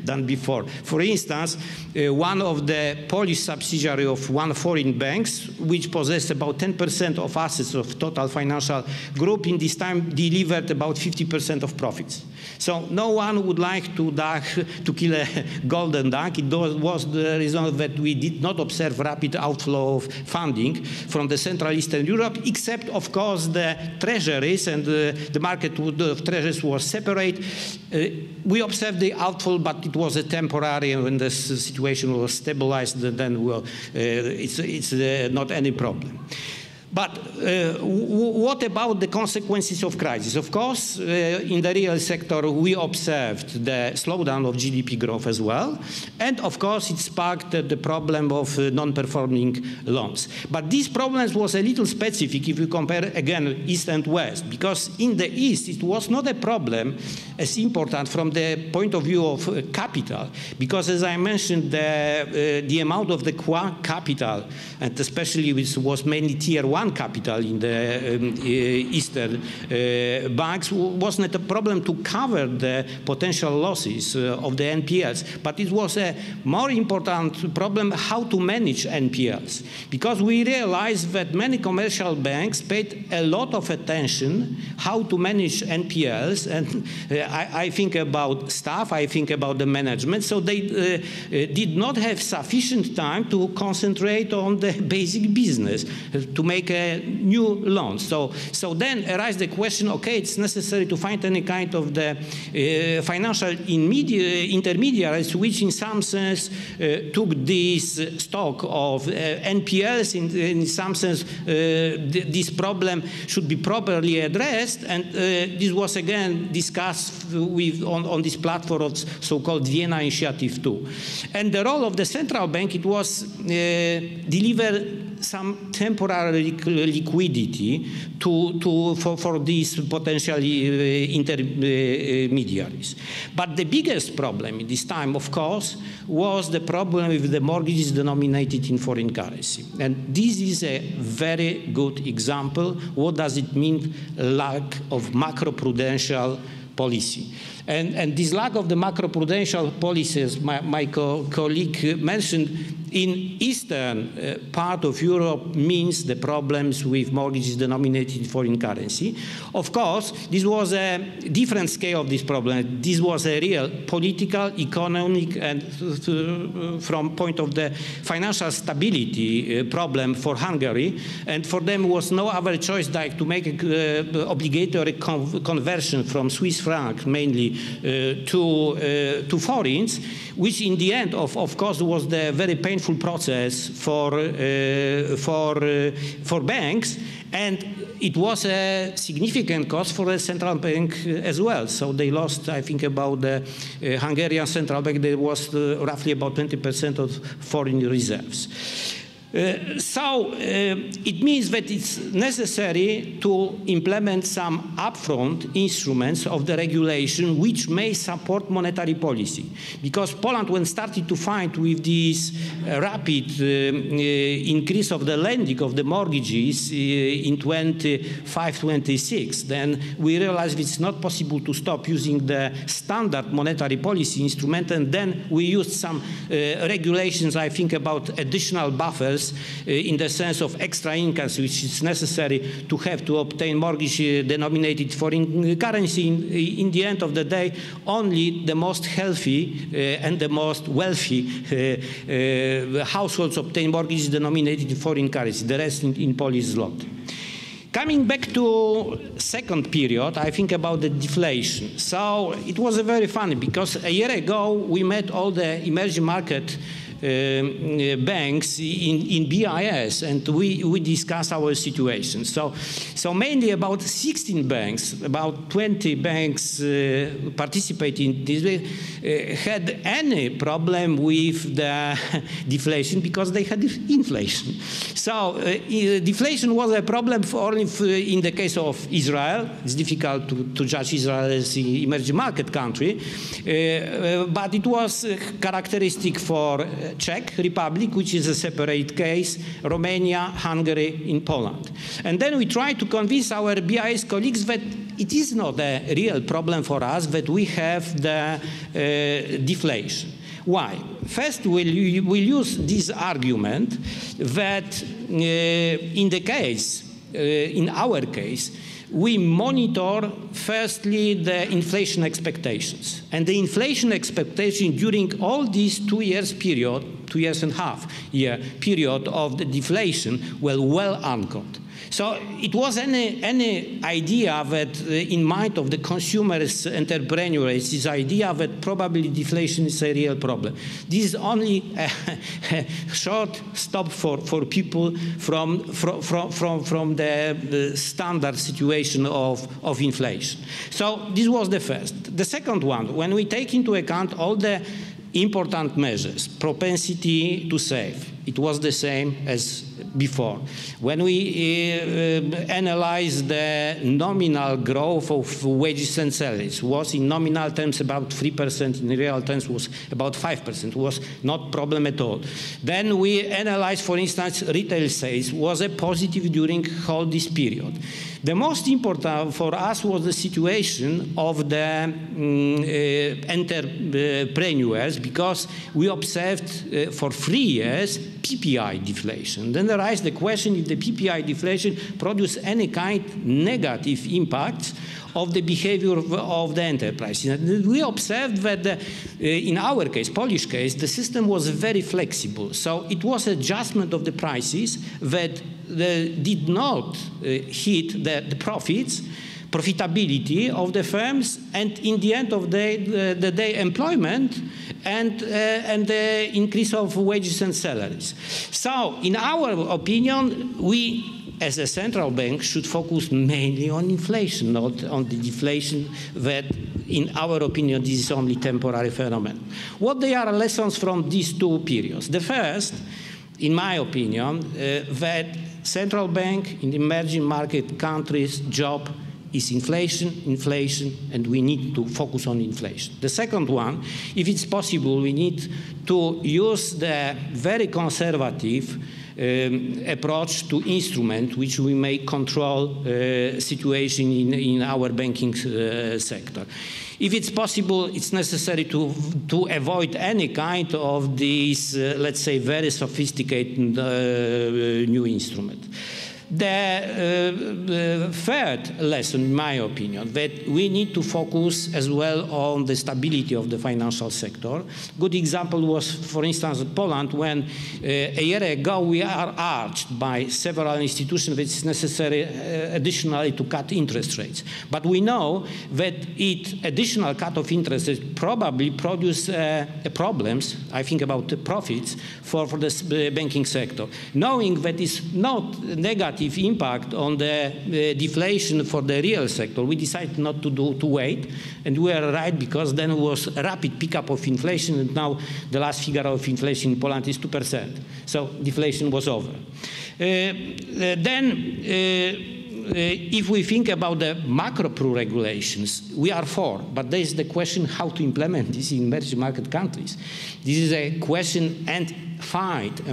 than before. For instance, one of the Polish subsidiary of one foreign banks, which possessed about 10% of assets of total financial group, in this time delivered about 50% of profits. So no one would like to kill a golden duck. It was the result that we did not observe rapid outflow of funding from the Central Eastern Europe, except, of course, the treasuries, and the market of treasuries was separate. We observed the outflow, but it was a temporary, and when the situation was stabilized, then it's not any problem. But what about the consequences of crisis? Of course, in the real sector, we observed the slowdown of GDP growth as well. And of course, it sparked the problem of non-performing loans. But this problem was a little specific if you compare, again, East and West. Because in the East, it was not a problem as important from the point of view of capital. Because as I mentioned, the amount of the capital, and especially which was mainly tier 1 capital in the Eastern banks, was not a problem to cover the potential losses of the NPLs, but it was a more important problem how to manage NPLs, because we realized that many commercial banks paid a lot of attention how to manage NPLs, and I think about staff, I think about the management, so they did not have sufficient time to concentrate on the basic business, to make a new loan. So then arises the question, okay, it's necessary to find any kind of the financial intermediaries which in some sense took this stock of NPLs, in some sense this problem should be properly addressed, and this was again discussed on this platform of so-called Vienna Initiative 2. And the role of the central bank, it was deliver some temporary liquidity for these potential intermediaries. But the biggest problem in this time, of course, was the problem with the mortgages denominated in foreign currency. And this is a very good example. What does it mean, lack of macroprudential policy? And this lack of the macroprudential policies, my colleague mentioned, in eastern part of Europe means the problems with mortgages denominated in foreign currency. Of course, this was a different scale of this problem. This was a real political, economic, and from point of the financial stability problem for Hungary. And for them was no other choice than to make an obligatory conversion from Swiss franc mainly to foreigns, which in the end, of course, was the very painful process for banks, and it was a significant cost for the central bank as well. So they lost, I think, about the Hungarian central bank, there was roughly about 20% of foreign reserves. So it means that it's necessary to implement some upfront instruments of the regulation which may support monetary policy. Because Poland, when started to fight with this rapid increase of the lending of the mortgages in 25-26, then we realized it's not possible to stop using the standard monetary policy instrument, and then we used some regulations, I think, about additional buffers in the sense of extra incomes which is necessary to have to obtain mortgage denominated foreign currency. In the end of the day, only the most healthy and the most wealthy households obtain mortgages denominated in foreign currency, the rest in Polish zloty. Coming back to second period, I think about the deflation. So it was very funny because a year ago we met all the emerging market banks in BIS, and we discussed our situation. So mainly about 16 banks, about 20 banks participating in this, had any problem with the deflation because they had inflation. So deflation was a problem only in the case of Israel. It's difficult to judge Israel as an emerging market country, but it was characteristic for Czech Republic, which is a separate case, Romania, Hungary, in Poland. And then we tried to convince our BIS colleagues that it is not a real problem for us, that we have the deflation. Why? First, we'll use this argument that in our case, we monitor firstly the inflation expectations. And the inflation expectation during all these 2 years period, 2.5 year period of the deflation were well anchored. So it was any idea that in mind of the consumers, entrepreneurs, this idea that probably deflation is a real problem. This is only a short stop for people from the standard situation of inflation. So this was the first. The second one, when we take into account all the important measures, propensity to save, it was the same as before. When we analyze the nominal growth of wages and salaries, was in nominal terms about 3%, in real terms was about 5%, was not problem at all. Then we analyze, for instance, retail sales was a positive during all this period. The most important for us was the situation of the entrepreneurs, because we observed for 3 years PPI deflation. Then there arises the question if the PPI deflation produces any kind of negative impact of the behavior of the enterprise. We observed that in our case, Polish case, the system was very flexible. So it was adjustment of the prices that did not hit the profitability of the firms, and in the end of the day employment and the increase of wages and salaries. So in our opinion, we as a central bank should focus mainly on inflation, not on the deflation that, in our opinion, this is only temporary phenomenon. What they are lessons from these two periods? The first, in my opinion, that central bank in the emerging market countries' job is inflation, and we need to focus on inflation. The second one, if it's possible, we need to use the very conservative approach to instrument which we may control situation in our banking sector. If it's possible, it's necessary to avoid any kind of these, let's say, very sophisticated new instrument. The third lesson, in my opinion, that we need to focus as well on the stability of the financial sector. Good example was, for instance, Poland, when a year ago we are urged by several institutions that it's necessary additionally to cut interest rates. But we know that additional cut of interest rates probably produce problems, I think about the profits, for the banking sector. Knowing that it's not negative negative impact on the deflation for the real sector, we decided not to wait, and we were right, because then it was a rapid pickup of inflation, and now the last figure of inflation in Poland is 2%. So deflation was over. If we think about the macro pro regulations, we are for, but there is the question how to implement this in emerging market countries. This is a question and fight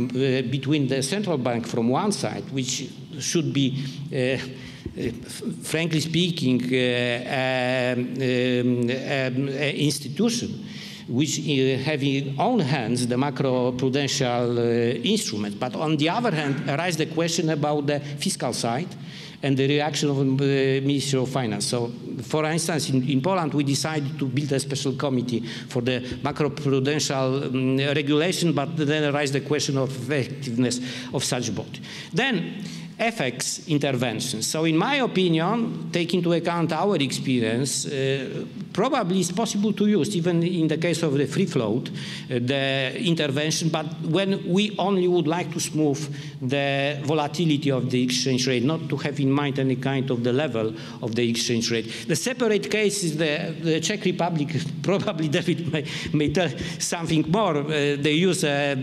between the central bank from one side, which should be frankly speaking, institution which have in own hands the macro-prudential instrument. But on the other hand, arise the question about the fiscal side and the reaction of the Ministry of Finance. So, for instance, in Poland, we decided to build a special committee for the macro-prudential regulation, but then arise the question of effectiveness of such body. Then, FX interventions. So in my opinion, taking into account our experience, probably it's possible to use, even in the case of the free float, the intervention, but when we only would like to smooth the volatility of the exchange rate, not to have in mind any kind of the level of the exchange rate. The separate case is the Czech Republic, probably David may tell something more. They use the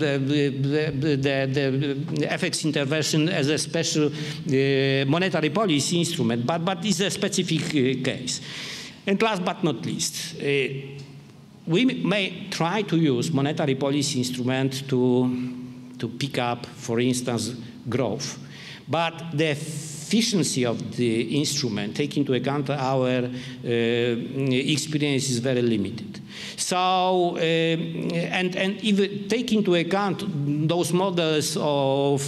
FX intervention as a special monetary policy instrument, but it's a specific case. And last but not least, we may try to use monetary policy instrument to pick up, for instance, growth. But the efficiency of the instrument, taking into account our experience, is very limited. So, and if take into account those models of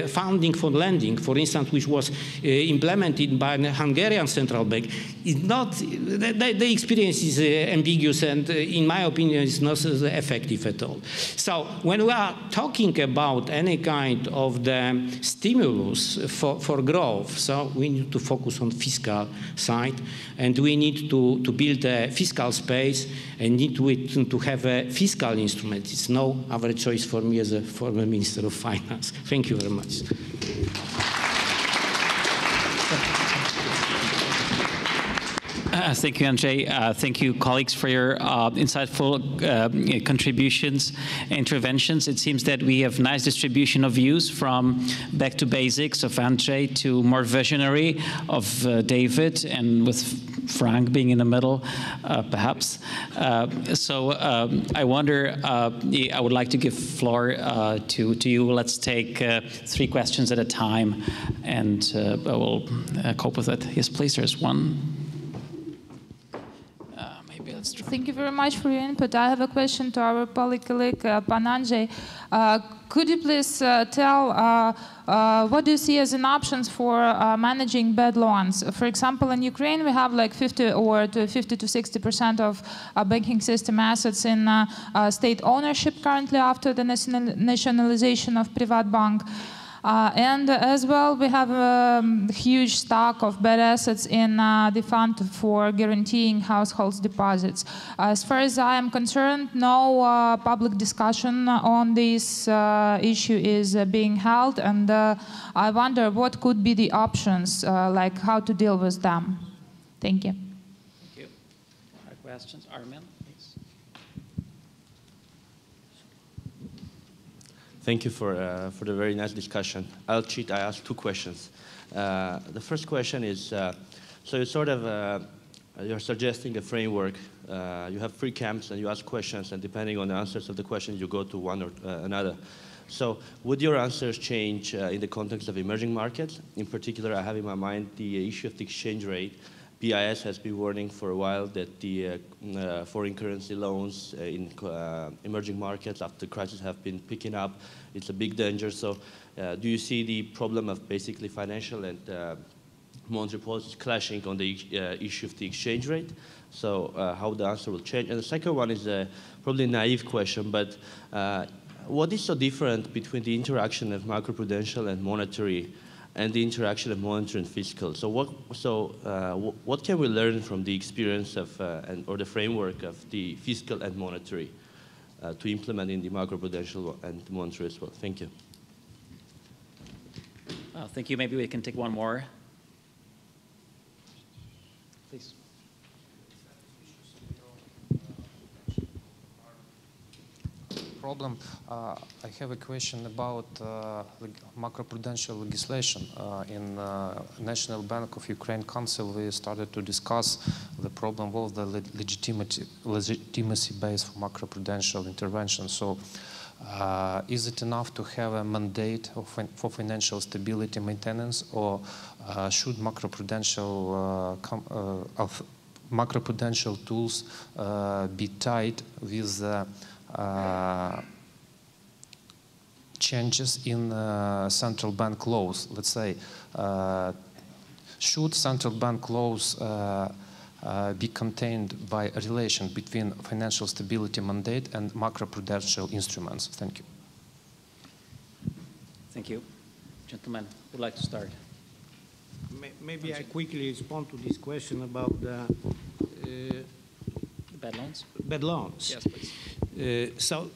funding for lending, for instance, which was implemented by the Hungarian central bank, is not, the experience is ambiguous, and in my opinion, is not effective at all. So, when we are talking about any kind of the stimulus for growth, so we need to focus on fiscal side, and we need to build a fiscal space, and need to have a fiscal instrument. It's no other choice for me as a former Minister of Finance. Thank you very much. Thank you, Andrzej. Thank you, colleagues, for your insightful contributions, interventions. It seems that we have nice distribution of views, from back to basics of Andrzej to more visionary of David, and with Frank being in the middle, perhaps. So I wonder, I would like to give floor to you. Let's take 3 questions at a time, and we'll cope with it. Yes, please, there's one. Thank you very much for your input. I have a question to our colleague, Pan Andrzej. Could you please tell what do you see as an options for managing bad loans? For example, in Ukraine, we have like 50 to 60% of banking system assets in state ownership currently after the nationalization of Privatbank. And as well, we have a huge stock of bad assets in the fund for guaranteeing households' deposits. As far as I am concerned, no public discussion on this issue is being held, and I wonder what could be the options, like how to deal with them. Thank you. Thank you. More questions? Armin, please. Thank you for the very nice discussion. I'll cheat. I asked 2 questions. The first question is, so you sort of, you're suggesting a framework. You have 3 camps and you ask questions, and depending on the answers of the questions, you go to one or another. So would your answers change in the context of emerging markets? In particular, I have in my mind the issue of the exchange rate. BIS has been warning for a while that the foreign currency loans in emerging markets after the crisis have been picking up. It's a big danger. So do you see the problem of basically financial and monetary policies clashing on the issue of the exchange rate? So how the answer will change? And the second one is probably a naive question, but what is so different between the interaction of macroprudential and monetary and the interaction of monetary and fiscal? So what can we learn from the experience of or the framework of the fiscal and monetary to implement in the macroprudential and monetary as well? Thank you. Thank you. Maybe we can take one more. Please. Problem. I have a question about macroprudential legislation. In National Bank of Ukraine Council, we started to discuss the problem of the legitimacy base for macroprudential intervention. So, is it enough to have a mandate for financial stability maintenance, or should macroprudential tools be tied with changes in central bank laws? Let's say, should central bank laws be contained by a relation between financial stability mandate and macroprudential instruments? Thank you. Thank you. Gentlemen, would like to start? Maybe I quickly respond to this question about the bad loans? Bad loans. Yes, please. So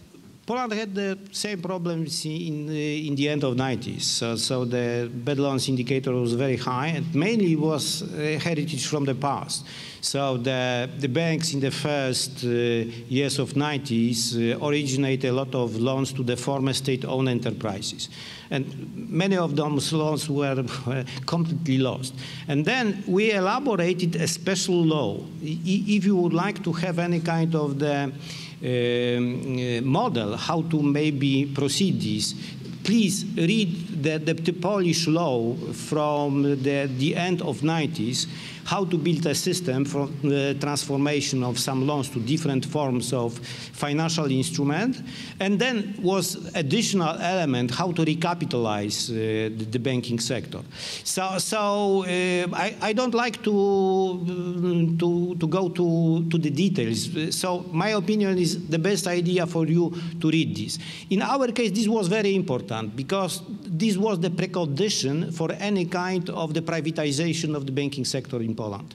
Poland had the same problems in the end of 90s. So the bad loans indicator was very high, and mainly was heritage from the past. So the banks in the first years of 90s originated a lot of loans to the former state-owned enterprises. And many of those loans were completely lost. And then we elaborated a special law. If you would like to have any kind of the model how to maybe proceed this, please read the Polish law from the end of 90s, how to build a system for the transformation of some loans to different forms of financial instrument. And then was additional element how to recapitalize the banking sector. So I don't like to go to the details. So my opinion is the best idea for you to read this. In our case, this was very important because this was the precondition for any kind of the privatization of the banking sector in Poland.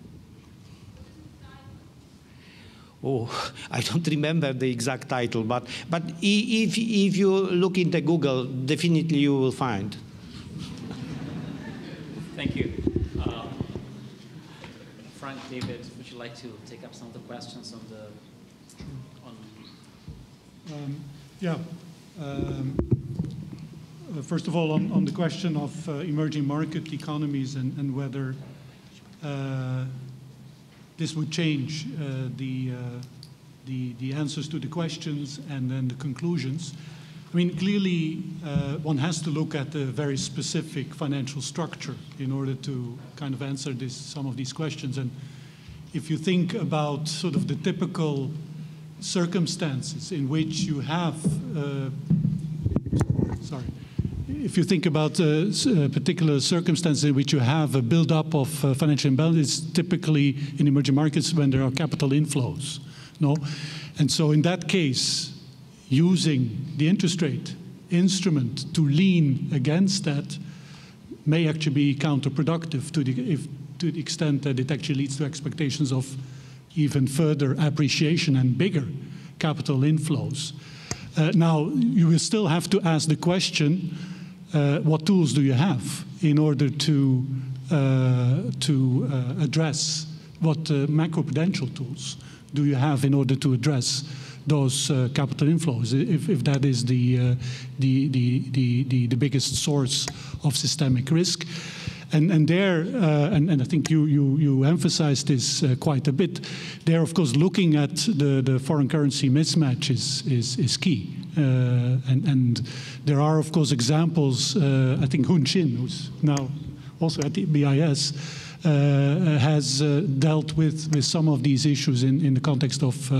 Oh, I don't remember the exact title, but if you look into Google, definitely you will find. Thank you. Frank, David, would you like to take up some of the questions on the... First of all, on the question of emerging market economies and whether this would change the answers to the questions and then the conclusions. I mean, clearly, one has to look at a very specific financial structure in order to kind of answer some of these questions. And if you think about sort of the typical circumstances in which you have, if you think about particular circumstances in which you have a build-up of financial imbalance, typically in emerging markets when there are capital inflows, no? And so in that case, using the interest rate instrument to lean against that may actually be counterproductive to the extent that it actually leads to expectations of even further appreciation and bigger capital inflows. Now, you will still have to ask the question, what tools do you have in order to address, what macroprudential tools do you have in order to address those capital inflows, if that is the biggest source of systemic risk? And there, and I think you emphasized this quite a bit. There, of course, looking at the foreign currency mismatch is key. And there are, of course, examples. I think Hun Chin, who's now also at the BIS, has dealt with some of these issues in the context of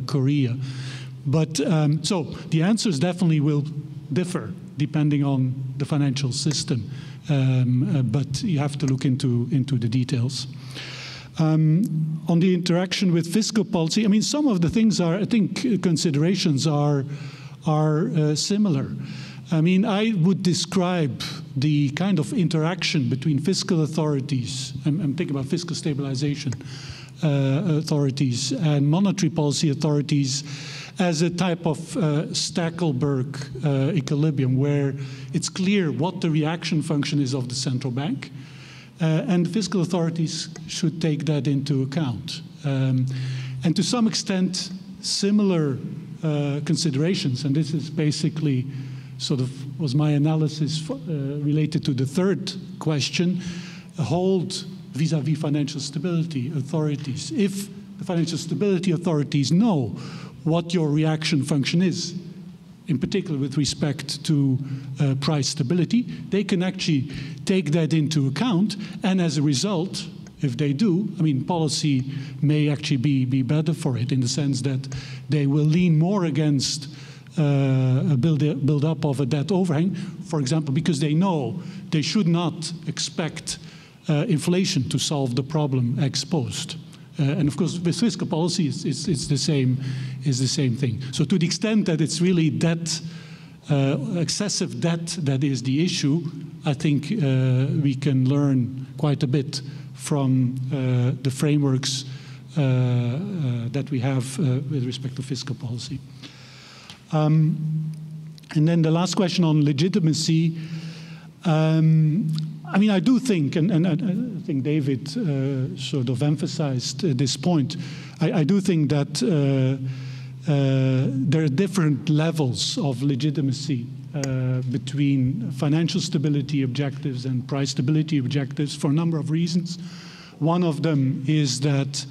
Korea. But so the answers definitely will differ depending on the financial system. But you have to look into the details. On the interaction with fiscal policy, I mean, some of the things are, I think, considerations are similar. I mean, I would describe the kind of interaction between fiscal authorities, I'm thinking about fiscal stabilization authorities and monetary policy authorities as a type of Stackelberg equilibrium, where it's clear what the reaction function is of the central bank, and fiscal authorities should take that into account. And to some extent, similar considerations, and this is basically sort of was my analysis related to the third question, hold vis-à-vis financial stability authorities. If the financial stability authorities know what your reaction function is, in particular with respect to price stability, they can actually take that into account, and as a result, if they do, I mean, policy may actually be better for it, in the sense that they will lean more against a build-up of a debt overhang, for example, because they know they should not expect inflation to solve the problem ex post. And of course, with fiscal policy, it's the same thing. So to the extent that it's really debt, excessive debt that is the issue, I think we can learn quite a bit from the frameworks that we have with respect to fiscal policy. And then the last question on legitimacy. I mean, I do think, and I think David sort of emphasized this point, I do think that there are different levels of legitimacy between financial stability objectives and price stability objectives for a number of reasons. One of them is that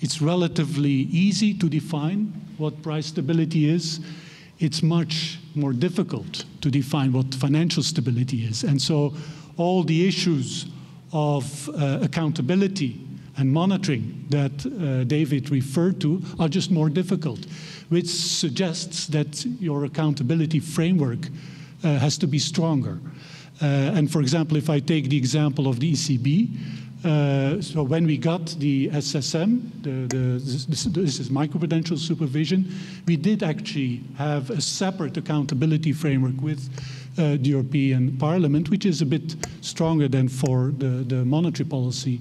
it's relatively easy to define what price stability is. It's much more difficult to define what financial stability is. And so all the issues of accountability and monitoring that David referred to are just more difficult, which suggests that your accountability framework has to be stronger. And for example, if I take the example of the ECB, so when we got the SSM, this is microprudential supervision, we did actually have a separate accountability framework with the European Parliament, which is a bit stronger than for the monetary policy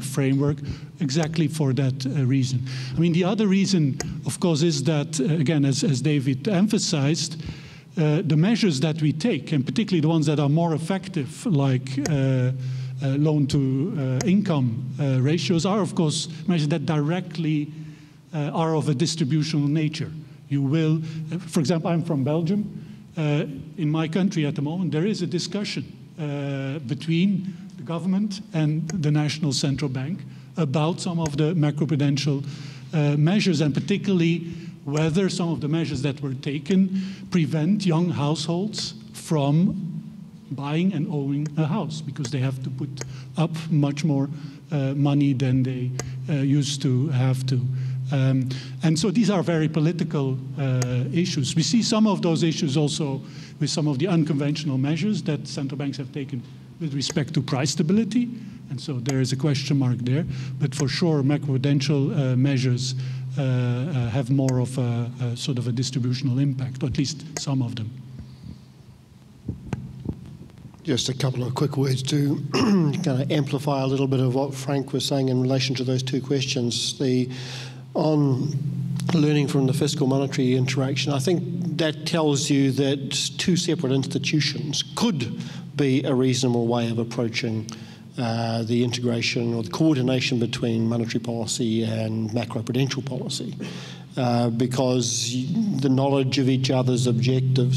framework, exactly for that reason. I mean, the other reason, of course, is that, again, as David emphasized, the measures that we take, and particularly the ones that are more effective, like loan-to-income ratios, are, of course, measures that directly are of a distributional nature. You will, for example, I'm from Belgium. In my country at the moment, there is a discussion between the government and the National Central Bank about some of the macroprudential measures, and particularly whether some of the measures that were taken prevent young households from buying and owning a house, because they have to put up much more money than they used to have to. And so these are very political issues. We see some of those issues also with some of the unconventional measures that central banks have taken with respect to price stability. And so there is a question mark there. But for sure, macroprudential measures have more of a sort of a distributional impact, or at least some of them. Just a couple of quick words to kind of amplify a little bit of what Frank was saying in relation to those two questions. On learning from the fiscal monetary interaction, I think that tells you that two separate institutions could be a reasonable way of approaching the integration or the coordination between monetary policy and macroprudential policy, because the knowledge of each other's objective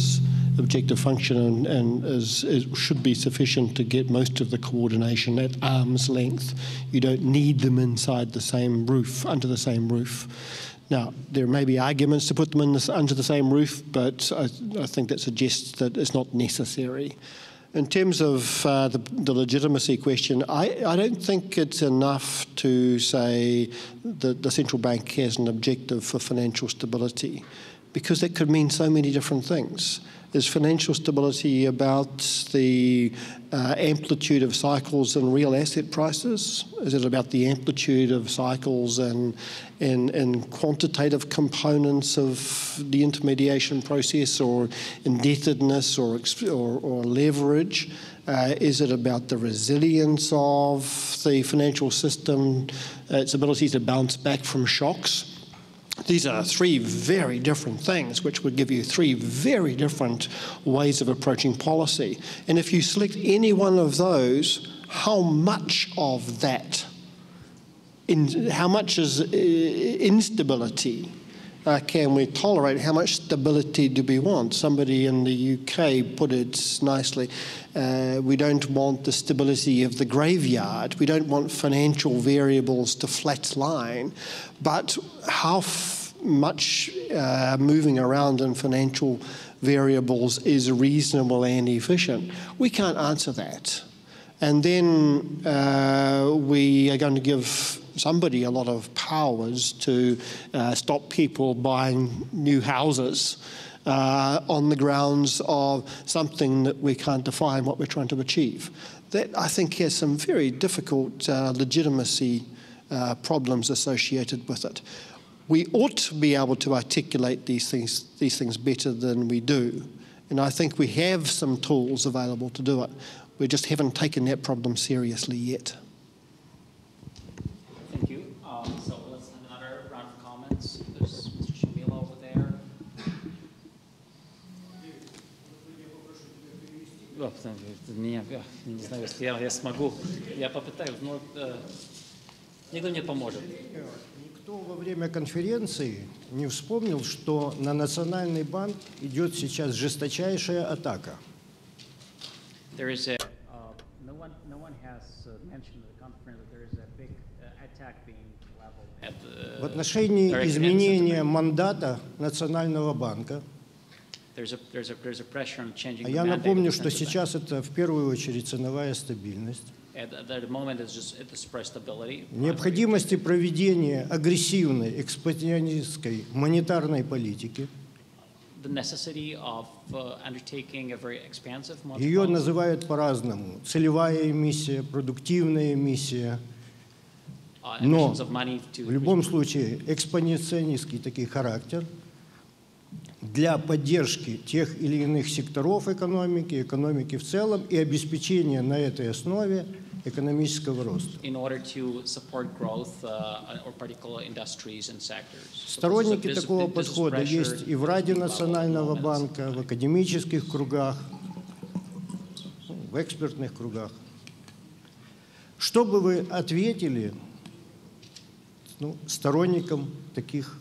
function should be sufficient to get most of the coordination at arm's length. You don't need them inside the same roof, under the same roof. Now, there may be arguments to put them under the same roof, but I think that suggests that it's not necessary. In terms of the legitimacy question, I don't think it's enough to say that the central bank has an objective for financial stability, because that could mean so many different things. Is financial stability about the amplitude of cycles in real asset prices? Is it about the amplitude of cycles and quantitative components of the intermediation process, or indebtedness, or leverage? Is it about the resilience of the financial system, its ability to bounce back from shocks? These are three very different things, which would give you three very different ways of approaching policy. And if you select any one of those, how much of that, how much is instability can we tolerate? How much stability do we want? Somebody in the UK put it nicely. We don't want the stability of the graveyard. We don't want financial variables to flatline. But how much moving around in financial variables is reasonable and efficient? We can't answer that. And then we are going to give somebody a lot of powers to stop people buying new houses on the grounds of something that we can't define what we're trying to achieve. That, I think, has some very difficult legitimacy problems associated with it. We ought to be able to articulate these things better than we do. And I think we have some tools available to do it. We just haven't taken that problem seriously yet. Thank you. So let's have another round of comments. There's Mr. Shamila over there. Не знаю, если я смогу. Я попытаюсь, но никто мне поможет. Никто во время конференции не вспомнил, что на Национальный банк идет сейчас жесточайшая атака. There is a no one has mentioned at the conference that there is a big attack being leveled at the. В отношении изменения мандата Национального банка. There's a pressure on changing the Я mandate напомню, of the что central сейчас bank. это в первую очередь ценовая стабильность. At the moment, it's just at the price stability. Необходимости проведения агрессивной экспансионистской монетарной политики. The necessity of undertaking a very expansive monetary Ее policy. называют по-разному. Целевая эмиссия, продуктивная эмиссия. Но в любом случае экспансионистский такой характер для поддержки тех или иных секторов экономики, экономики в целом и обеспечения на этой основе экономического роста. In order to support growth or particular industries and sectors. Сторонники такого подхода есть и в Раде Национального банка, в академических кругах, в экспертных кругах. Что бы вы ответили сторонникам таких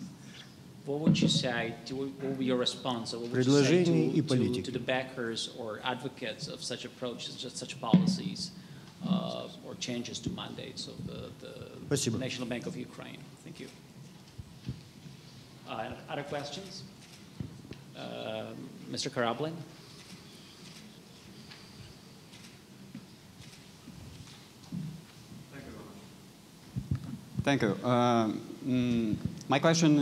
What would you say? What would be your response? What would you say to the backers or advocates of such approaches, just such policies, or changes to mandates of the National Bank of Ukraine? Thank you. Other questions? Mr. Karablin? Thank you. My question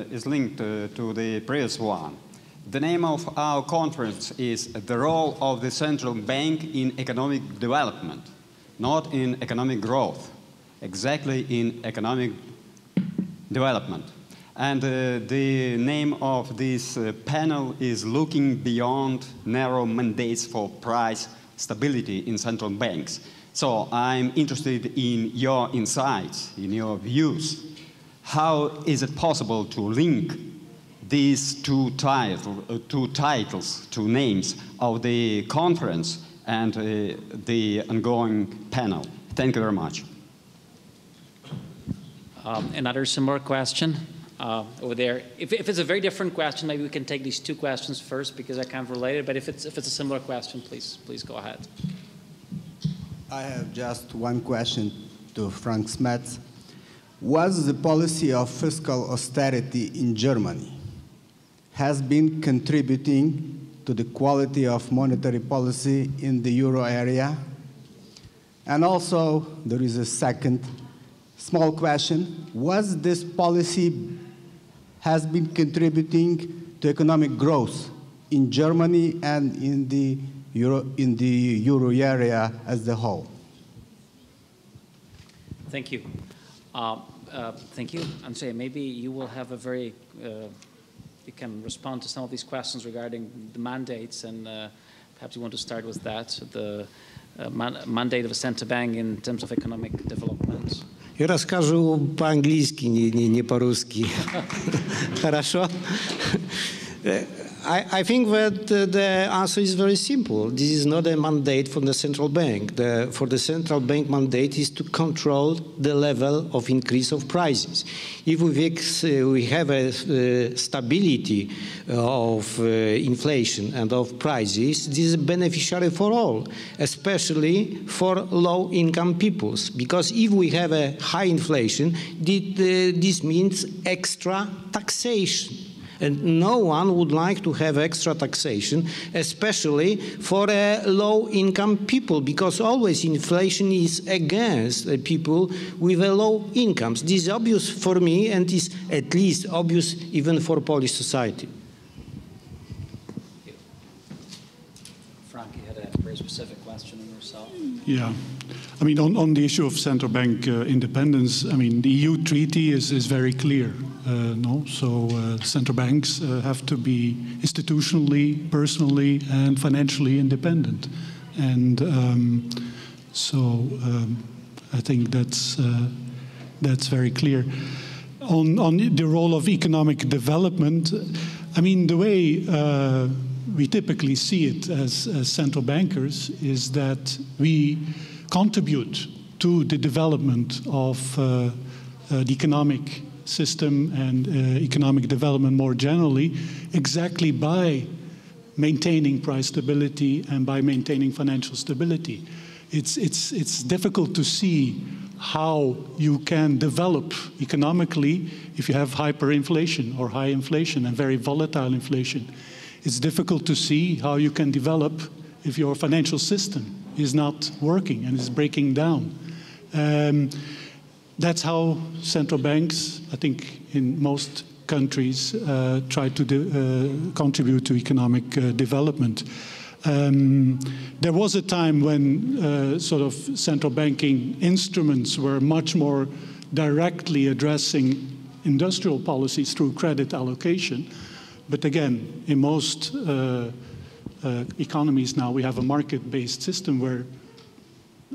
is linked to the previous one. The name of our conference is The Role of the Central Bank in Economic Development, not in economic growth, exactly in economic development. And the name of this panel is Looking Beyond Narrow Mandates for Price Stability in Central Banks. So I'm interested in your insights, in your views. How is it possible to link these two titles, two names of the conference and the ongoing panel? Thank you very much. Another similar question over there. If it's a very different question, maybe we can take these two questions first because they're kind of related. But if it's a similar question, please go ahead. I have just one question to Frank Smets. Was the policy of fiscal austerity in Germany has been contributing to the quality of monetary policy in the euro area? And also, there is a second small question. Was this policy has been contributing to economic growth in Germany and in the euro area as a whole? Thank you. Thank you. Andrzej, maybe you will have a very, you can respond to some of these questions regarding the mandates, and perhaps you want to start with that, the mandate of a central bank in terms of economic development. Я расскажу по-английски, не по-русски. Хорошо? I think that the answer is very simple. This is not a mandate from the central bank. For the central bank mandate is to control the level of increase of prices. If we have a stability of inflation and of prices, this is beneficiary for all, especially for low-income peoples. Because if we have a high inflation, this means extra taxation. And no one would like to have extra taxation, especially for low-income people, because always inflation is against people with low incomes. This is obvious for me, and is at least obvious even for Polish society. Frank, you had a very specific question on yourself. Yeah. I mean, on the issue of central bank independence, I mean, the EU treaty is very clear. So central banks have to be institutionally, personally, and financially independent. And I think that's very clear. On the role of economic development, I mean, the way we typically see it as central bankers is that we contribute to the development of the economic system and economic development more generally, exactly by maintaining price stability and by maintaining financial stability. It's difficult to see how you can develop economically if you have hyperinflation or high inflation and very volatile inflation. It's difficult to see how you can develop if your financial system is not working and is breaking down. That's how central banks, I think, in most countries try to contribute to economic development. There was a time when sort of central banking instruments were much more directly addressing industrial policies through credit allocation. But again, in most economies now, we have a market-based system where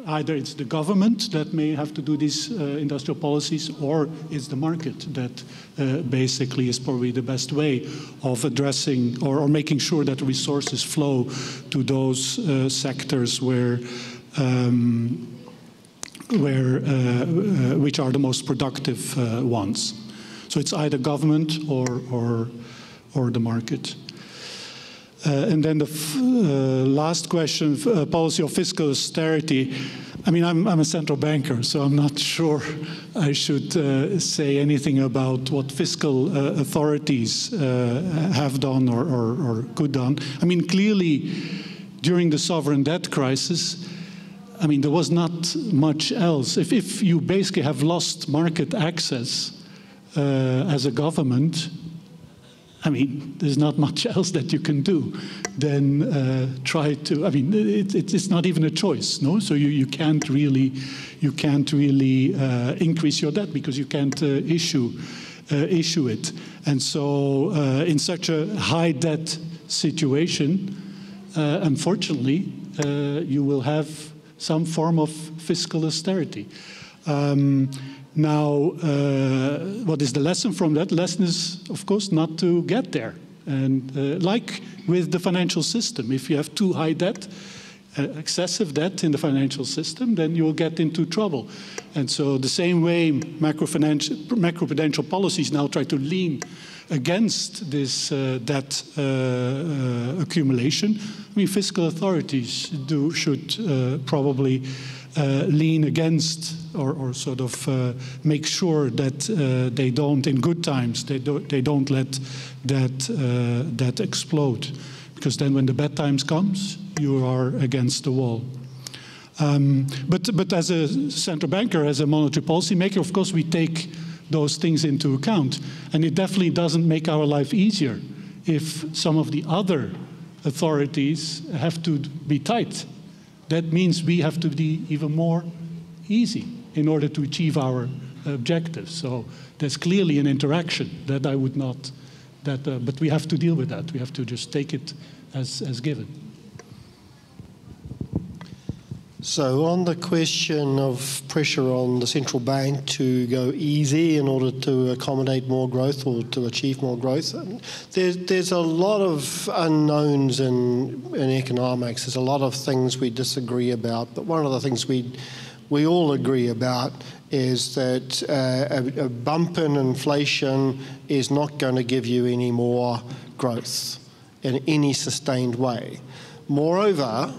either it's the government that may have to do these industrial policies, or it's the market that basically is probably the best way of addressing or making sure that resources flow to those sectors which are the most productive ones. So it's either government or the market. And then the last question, policy of fiscal austerity. I mean, I'm a central banker, so I'm not sure I should say anything about what fiscal authorities have done or could done. I mean, clearly, during the sovereign debt crisis, I mean, there was not much else. If you basically have lost market access as a government, I mean, there's not much else that you can do than try to. I mean, it's not even a choice, no. So you can't really increase your debt because you can't issue it. And so, in such a high debt situation, unfortunately, you will have some form of fiscal austerity. Now, what is the lesson from that? The lesson is, of course, not to get there. And like with the financial system, if you have too high debt, excessive debt in the financial system, then you will get into trouble. And so the same way macroprudential policies now try to lean against this debt accumulation, I mean, fiscal authorities should probably lean against or sort of make sure that they don't, in good times, they don't let that explode, because then when the bad times comes, you are against the wall. But as a central banker, as a monetary policy maker, of course, we take those things into account, and it definitely doesn't make our life easier if some of the other authorities have to be tight. That means we have to be even more easy in order to achieve our objectives. So there's clearly an interaction that I would not, but we have to deal with that. We have to just take it as given. So on the question of pressure on the central bank to go easy in order to accommodate more growth or to achieve more growth, there's a lot of unknowns in economics. There's a lot of things we disagree about, but one of the things we all agree about is that a bump in inflation is not going to give you any more growth in any sustained way. Moreover,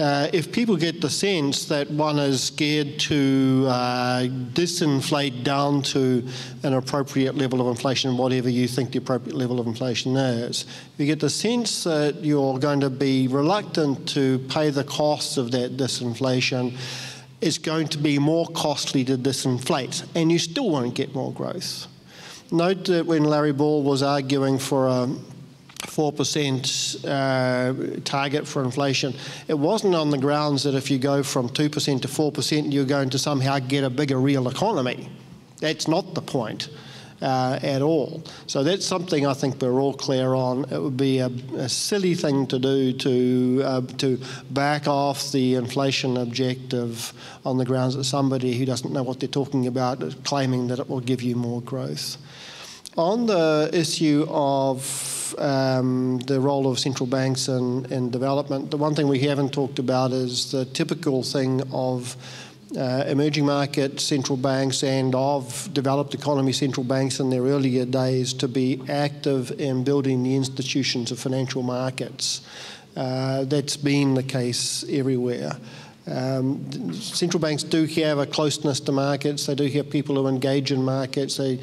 if people get the sense that one is scared to disinflate down to an appropriate level of inflation, whatever you think the appropriate level of inflation is, if you get the sense that you're going to be reluctant to pay the costs of that disinflation, it's going to be more costly to disinflate, and you still won't get more growth. Note that when Larry Ball was arguing for a 4% target for inflation, it wasn't on the grounds that if you go from 2% to 4%, you're going to somehow get a bigger real economy. That's not the point at all. So that's something I think we're all clear on. It would be a silly thing to do to back off the inflation objective on the grounds that somebody who doesn't know what they're talking about is claiming that it will give you more growth. On the issue of the role of central banks in development, the one thing we haven't talked about is the typical thing of emerging market central banks and of developed economy central banks in their earlier days to be active in building the institutions of financial markets. That's been the case everywhere. Central banks do have a closeness to markets. They do have people who engage in markets. They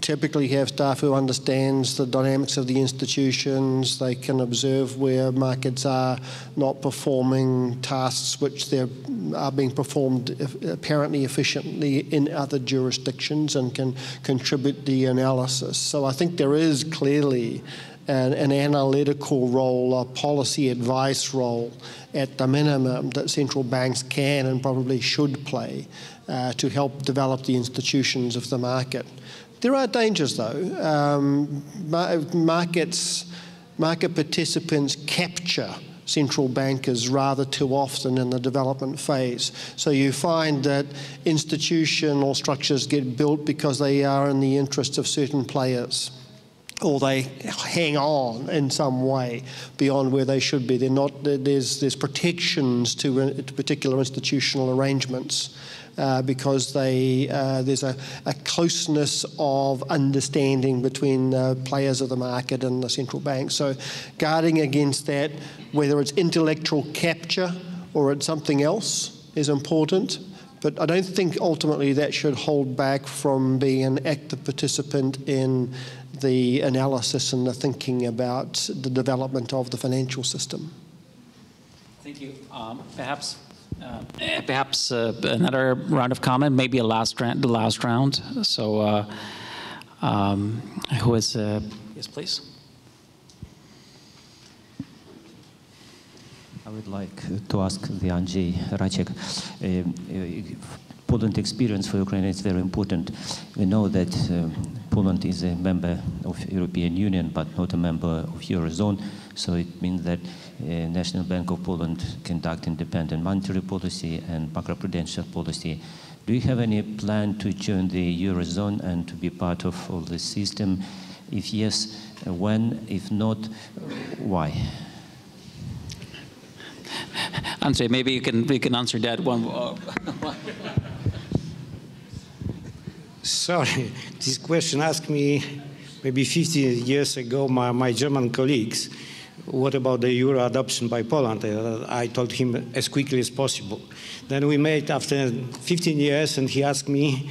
typically have staff who understands the dynamics of the institutions. They can observe where markets are not performing tasks which are being performed apparently efficiently in other jurisdictions and can contribute the analysis. So I think there is clearly an analytical role, a policy advice role at the minimum that central banks can and probably should play to help develop the institutions of the market. There are dangers though. Market participants capture central bankers rather too often in the development phase. So you find that institutional structures get built because they are in the interest of certain players, or they hang on in some way beyond where they should be. They're not, there's protections to particular institutional arrangements because there's a closeness of understanding between players of the market and the central bank. So guarding against that, whether it's intellectual capture or it's something else, is important. But I don't think ultimately that should hold back from being an active participant in the analysis and the thinking about the development of the financial system. Thank you. Perhaps another round of comment, maybe the last round. So, who is? Yes, please. I would like to ask the Andrzej, Raczko. Poland experience for Ukraine is very important. We know that Poland is a member of European Union, but not a member of Eurozone. So it means that National Bank of Poland conduct independent monetary policy and macroprudential policy. Do you have any plan to join the Eurozone and to be part of all this system? If yes, when? If not, why? Andrzej, maybe we can answer that one. Sorry, this question asked me maybe 50 years ago, my German colleagues, what about the euro adoption by Poland? I told him as quickly as possible. Then we met after 15 years and he asked me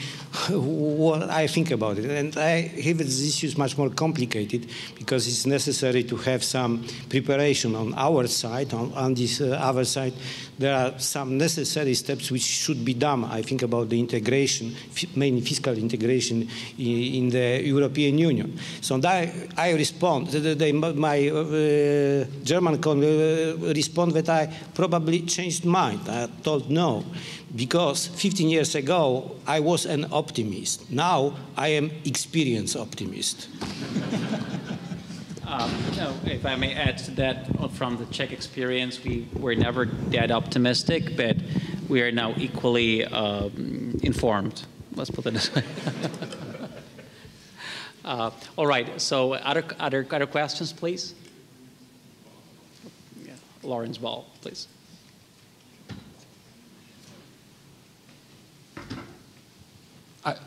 what I think about it. And I have this issue is much more complicated because it's necessary to have some preparation on our side. On this other side, there are some necessary steps which should be done. I think about the integration, mainly fiscal integration in the European Union. So that I respond, my German colleague respond that I probably changed mind. I told no, because 15 years ago I was an optimist. Now I am experienced optimist. No, if I may add to that, from the Czech experience, we were never that optimistic, but we are now equally informed. Let's put it this way. All right. So, other questions, please. Yeah. Lawrence Ball, please.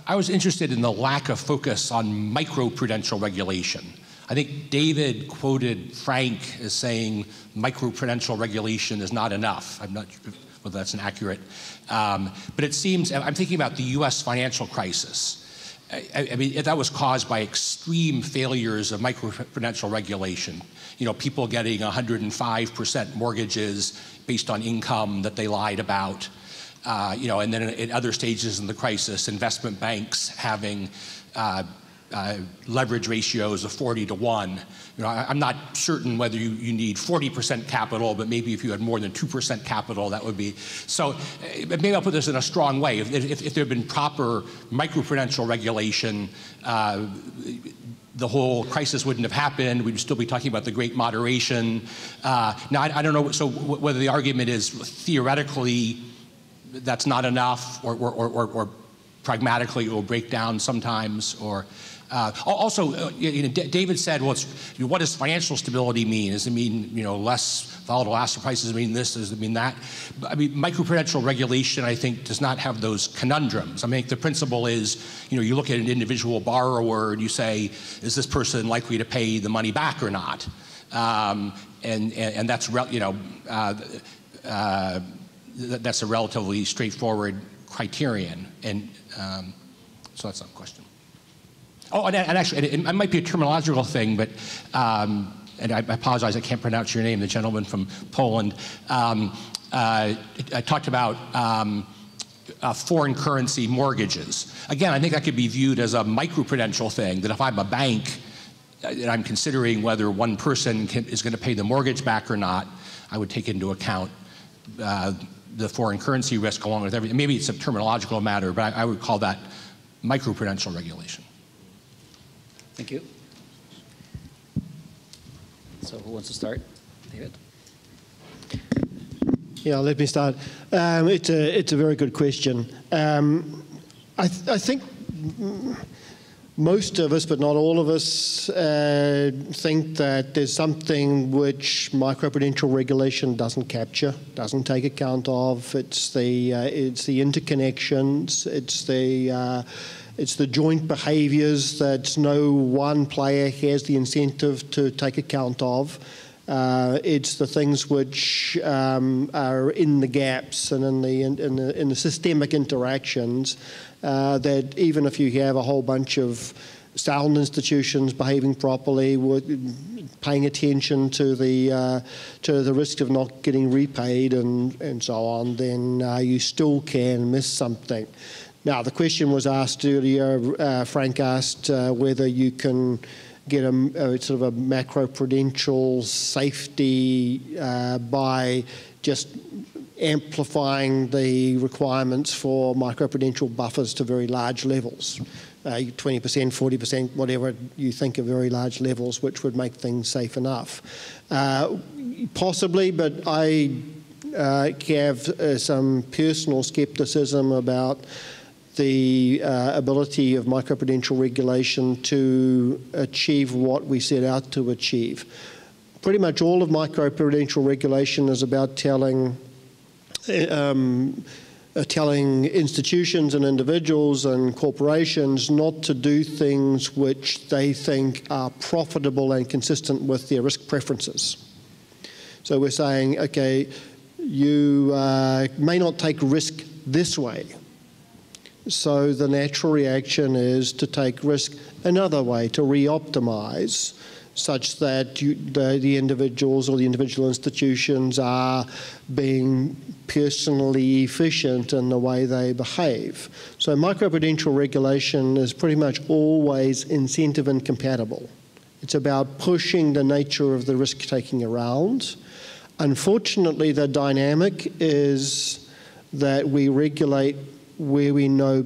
I was interested in the lack of focus on microprudential regulation. I think David quoted Frank as saying microprudential regulation is not enough. I'm not sure whether that's inaccurate. But it seems, I'm thinking about the US financial crisis. I mean, that was caused by extreme failures of microprudential regulation. You know, people getting 105% mortgages based on income that they lied about. You know, and then at other stages in the crisis, investment banks having leverage ratios of 40 to 1. You know, I'm not certain whether you need 40% capital, but maybe if you had more than 2% capital, that would be. So maybe I'll put this in a strong way. If there had been proper microprudential regulation, the whole crisis wouldn't have happened. We'd still be talking about the great moderation. Now, I don't know so whether the argument is theoretically that's not enough, or pragmatically it will break down sometimes, or also, you know, David said, well, what does financial stability mean? Does it mean, you know, less volatile asset prices? Does it mean this? Does it mean that? I mean, microprudential regulation, I think, does not have those conundrums. I mean, the principle is, you know, you look at an individual borrower and you say, is this person likely to pay the money back or not? And that's, you know, that's a relatively straightforward criterion, and so that's not a question. Oh, and actually, it might be a terminological thing, but, and I apologize, I can't pronounce your name, the gentleman from Poland. I talked about foreign currency mortgages. Again, I think that could be viewed as a microprudential thing, that if I'm a bank and I'm considering whether one person is going to pay the mortgage back or not, I would take into account the foreign currency risk along with everything. Maybe it's a terminological matter, but I would call that microprudential regulation. Thank you. So who wants to start? David? Yeah, let me start. It's a very good question. I think most of us, but not all of us, think that there's something which microprudential regulation doesn't capture, doesn't take account of. It's the interconnections. It's the joint behaviours that no one player has the incentive to take account of. It's the things which are in the gaps and in the systemic interactions that even if you have a whole bunch of sound institutions behaving properly, paying attention to the risk of not getting repaid and so on, then you still can miss something. Now, the question was asked earlier, Frank asked whether you can get a sort of a macroprudential safety by just amplifying the requirements for microprudential buffers to very large levels, 20%, 40%, whatever you think are very large levels, which would make things safe enough. Possibly, but I have some personal skepticism about the ability of microprudential regulation to achieve what we set out to achieve. Pretty much all of microprudential regulation is about telling institutions and individuals and corporations not to do things which they think are profitable and consistent with their risk preferences. So we're saying, okay, you may not take risk this way. So the natural reaction is to take risk another way, to re-optimize, such that the individuals or the individual institutions are being personally efficient in the way they behave. So microprudential regulation is pretty much always incentive incompatible. It's about pushing the nature of the risk-taking around. Unfortunately, the dynamic is that we regulate where we know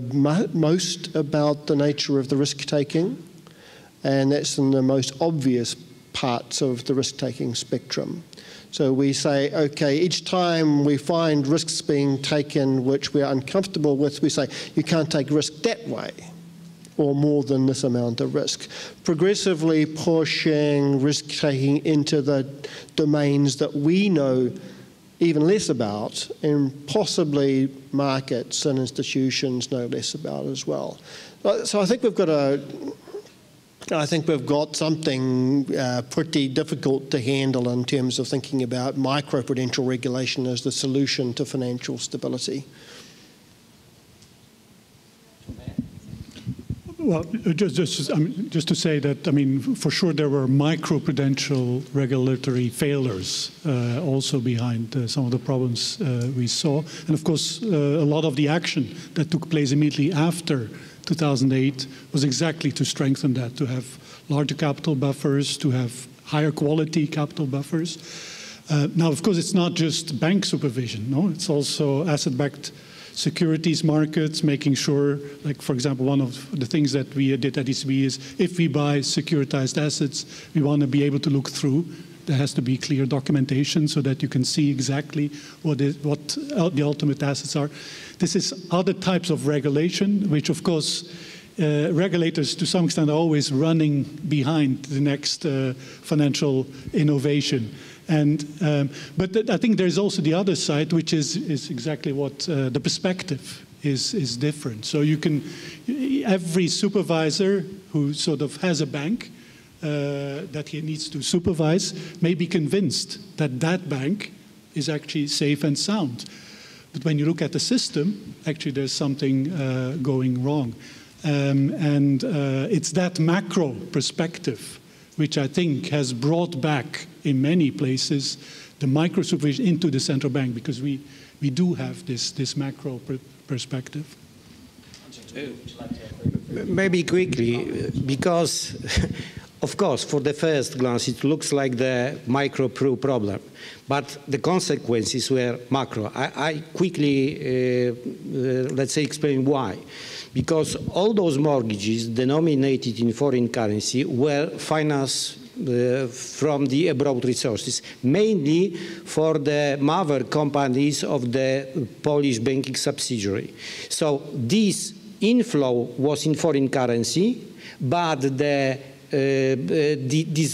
most about the nature of the risk-taking, and that's in the most obvious parts of the risk-taking spectrum. So we say, okay, each time we find risks being taken which we're uncomfortable with, we say, you can't take risk that way, or more than this amount of risk. Progressively pushing risk-taking into the domains that we know even less about, and possibly markets and institutions know less about as well. So I think we've got something pretty difficult to handle in terms of thinking about micro-prudential regulation as the solution to financial stability. Well, just to say that, I mean, for sure there were micro-prudential regulatory failures also behind some of the problems we saw. And of course, a lot of the action that took place immediately after 2008 was exactly to strengthen that, to have larger capital buffers, to have higher quality capital buffers. Now, of course, it's not just bank supervision, no? It's also asset-backed securities markets, making sure, like, for example, one of the things that we did at ECB is if we buy securitized assets, we want to be able to look through. There has to be clear documentation so that you can see exactly what the ultimate assets are. This is other types of regulation, which, of course, regulators to some extent are always running behind the next financial innovation. But I think there's also the other side, which is exactly what the perspective is different. So you can, every supervisor who sort of has a bank that he needs to supervise may be convinced that that bank is actually safe and sound. But when you look at the system, actually there's something going wrong. It's that macro perspective which I think has brought back in many places the micro supervision into the central bank, because we do have this macro perspective. Maybe quickly, because of course, for the first glance, it looks like the micro problem, but the consequences were macro. I quickly, let's say, explain why. Because all those mortgages denominated in foreign currency were financed from the abroad resources, mainly for the mother companies of the Polish banking subsidiary. So this inflow was in foreign currency, but this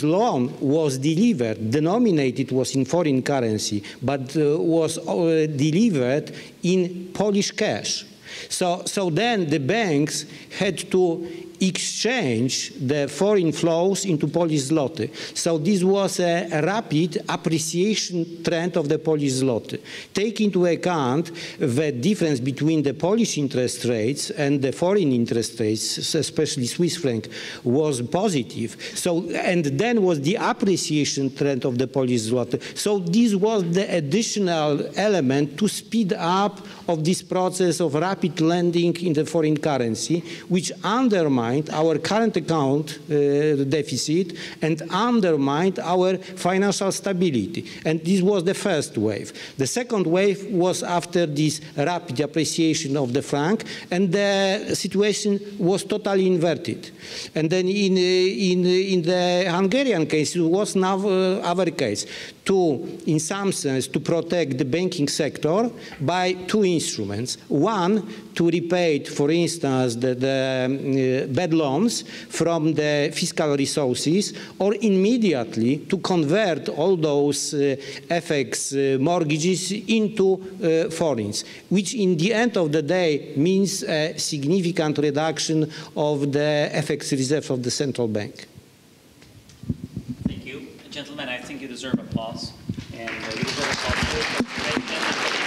loan was delivered, denominated was in foreign currency, but was delivered in Polish cash. So then the banks had to exchange the foreign flows into Polish zloty. So this was a rapid appreciation trend of the Polish zloty. Take into account the difference between the Polish interest rates and the foreign interest rates, especially Swiss franc, was positive. So, and then was the appreciation trend of the Polish zloty. So this was the additional element to speed up of this process of rapid lending in the foreign currency, which undermined our current account deficit and undermined our financial stability. And this was the first wave. The second wave was after this rapid appreciation of the franc, and the situation was totally inverted. And then in the Hungarian case, it was now our case. In some sense, to protect the banking sector by two instruments. One, to repay, for instance, the bad loans from the fiscal resources, or immediately to convert all those FX mortgages into foreigns, which in the end of the day means a significant reduction of the FX reserve of the central bank. Thank you. Gentlemen, I think you deserve applause. And you deserve applause.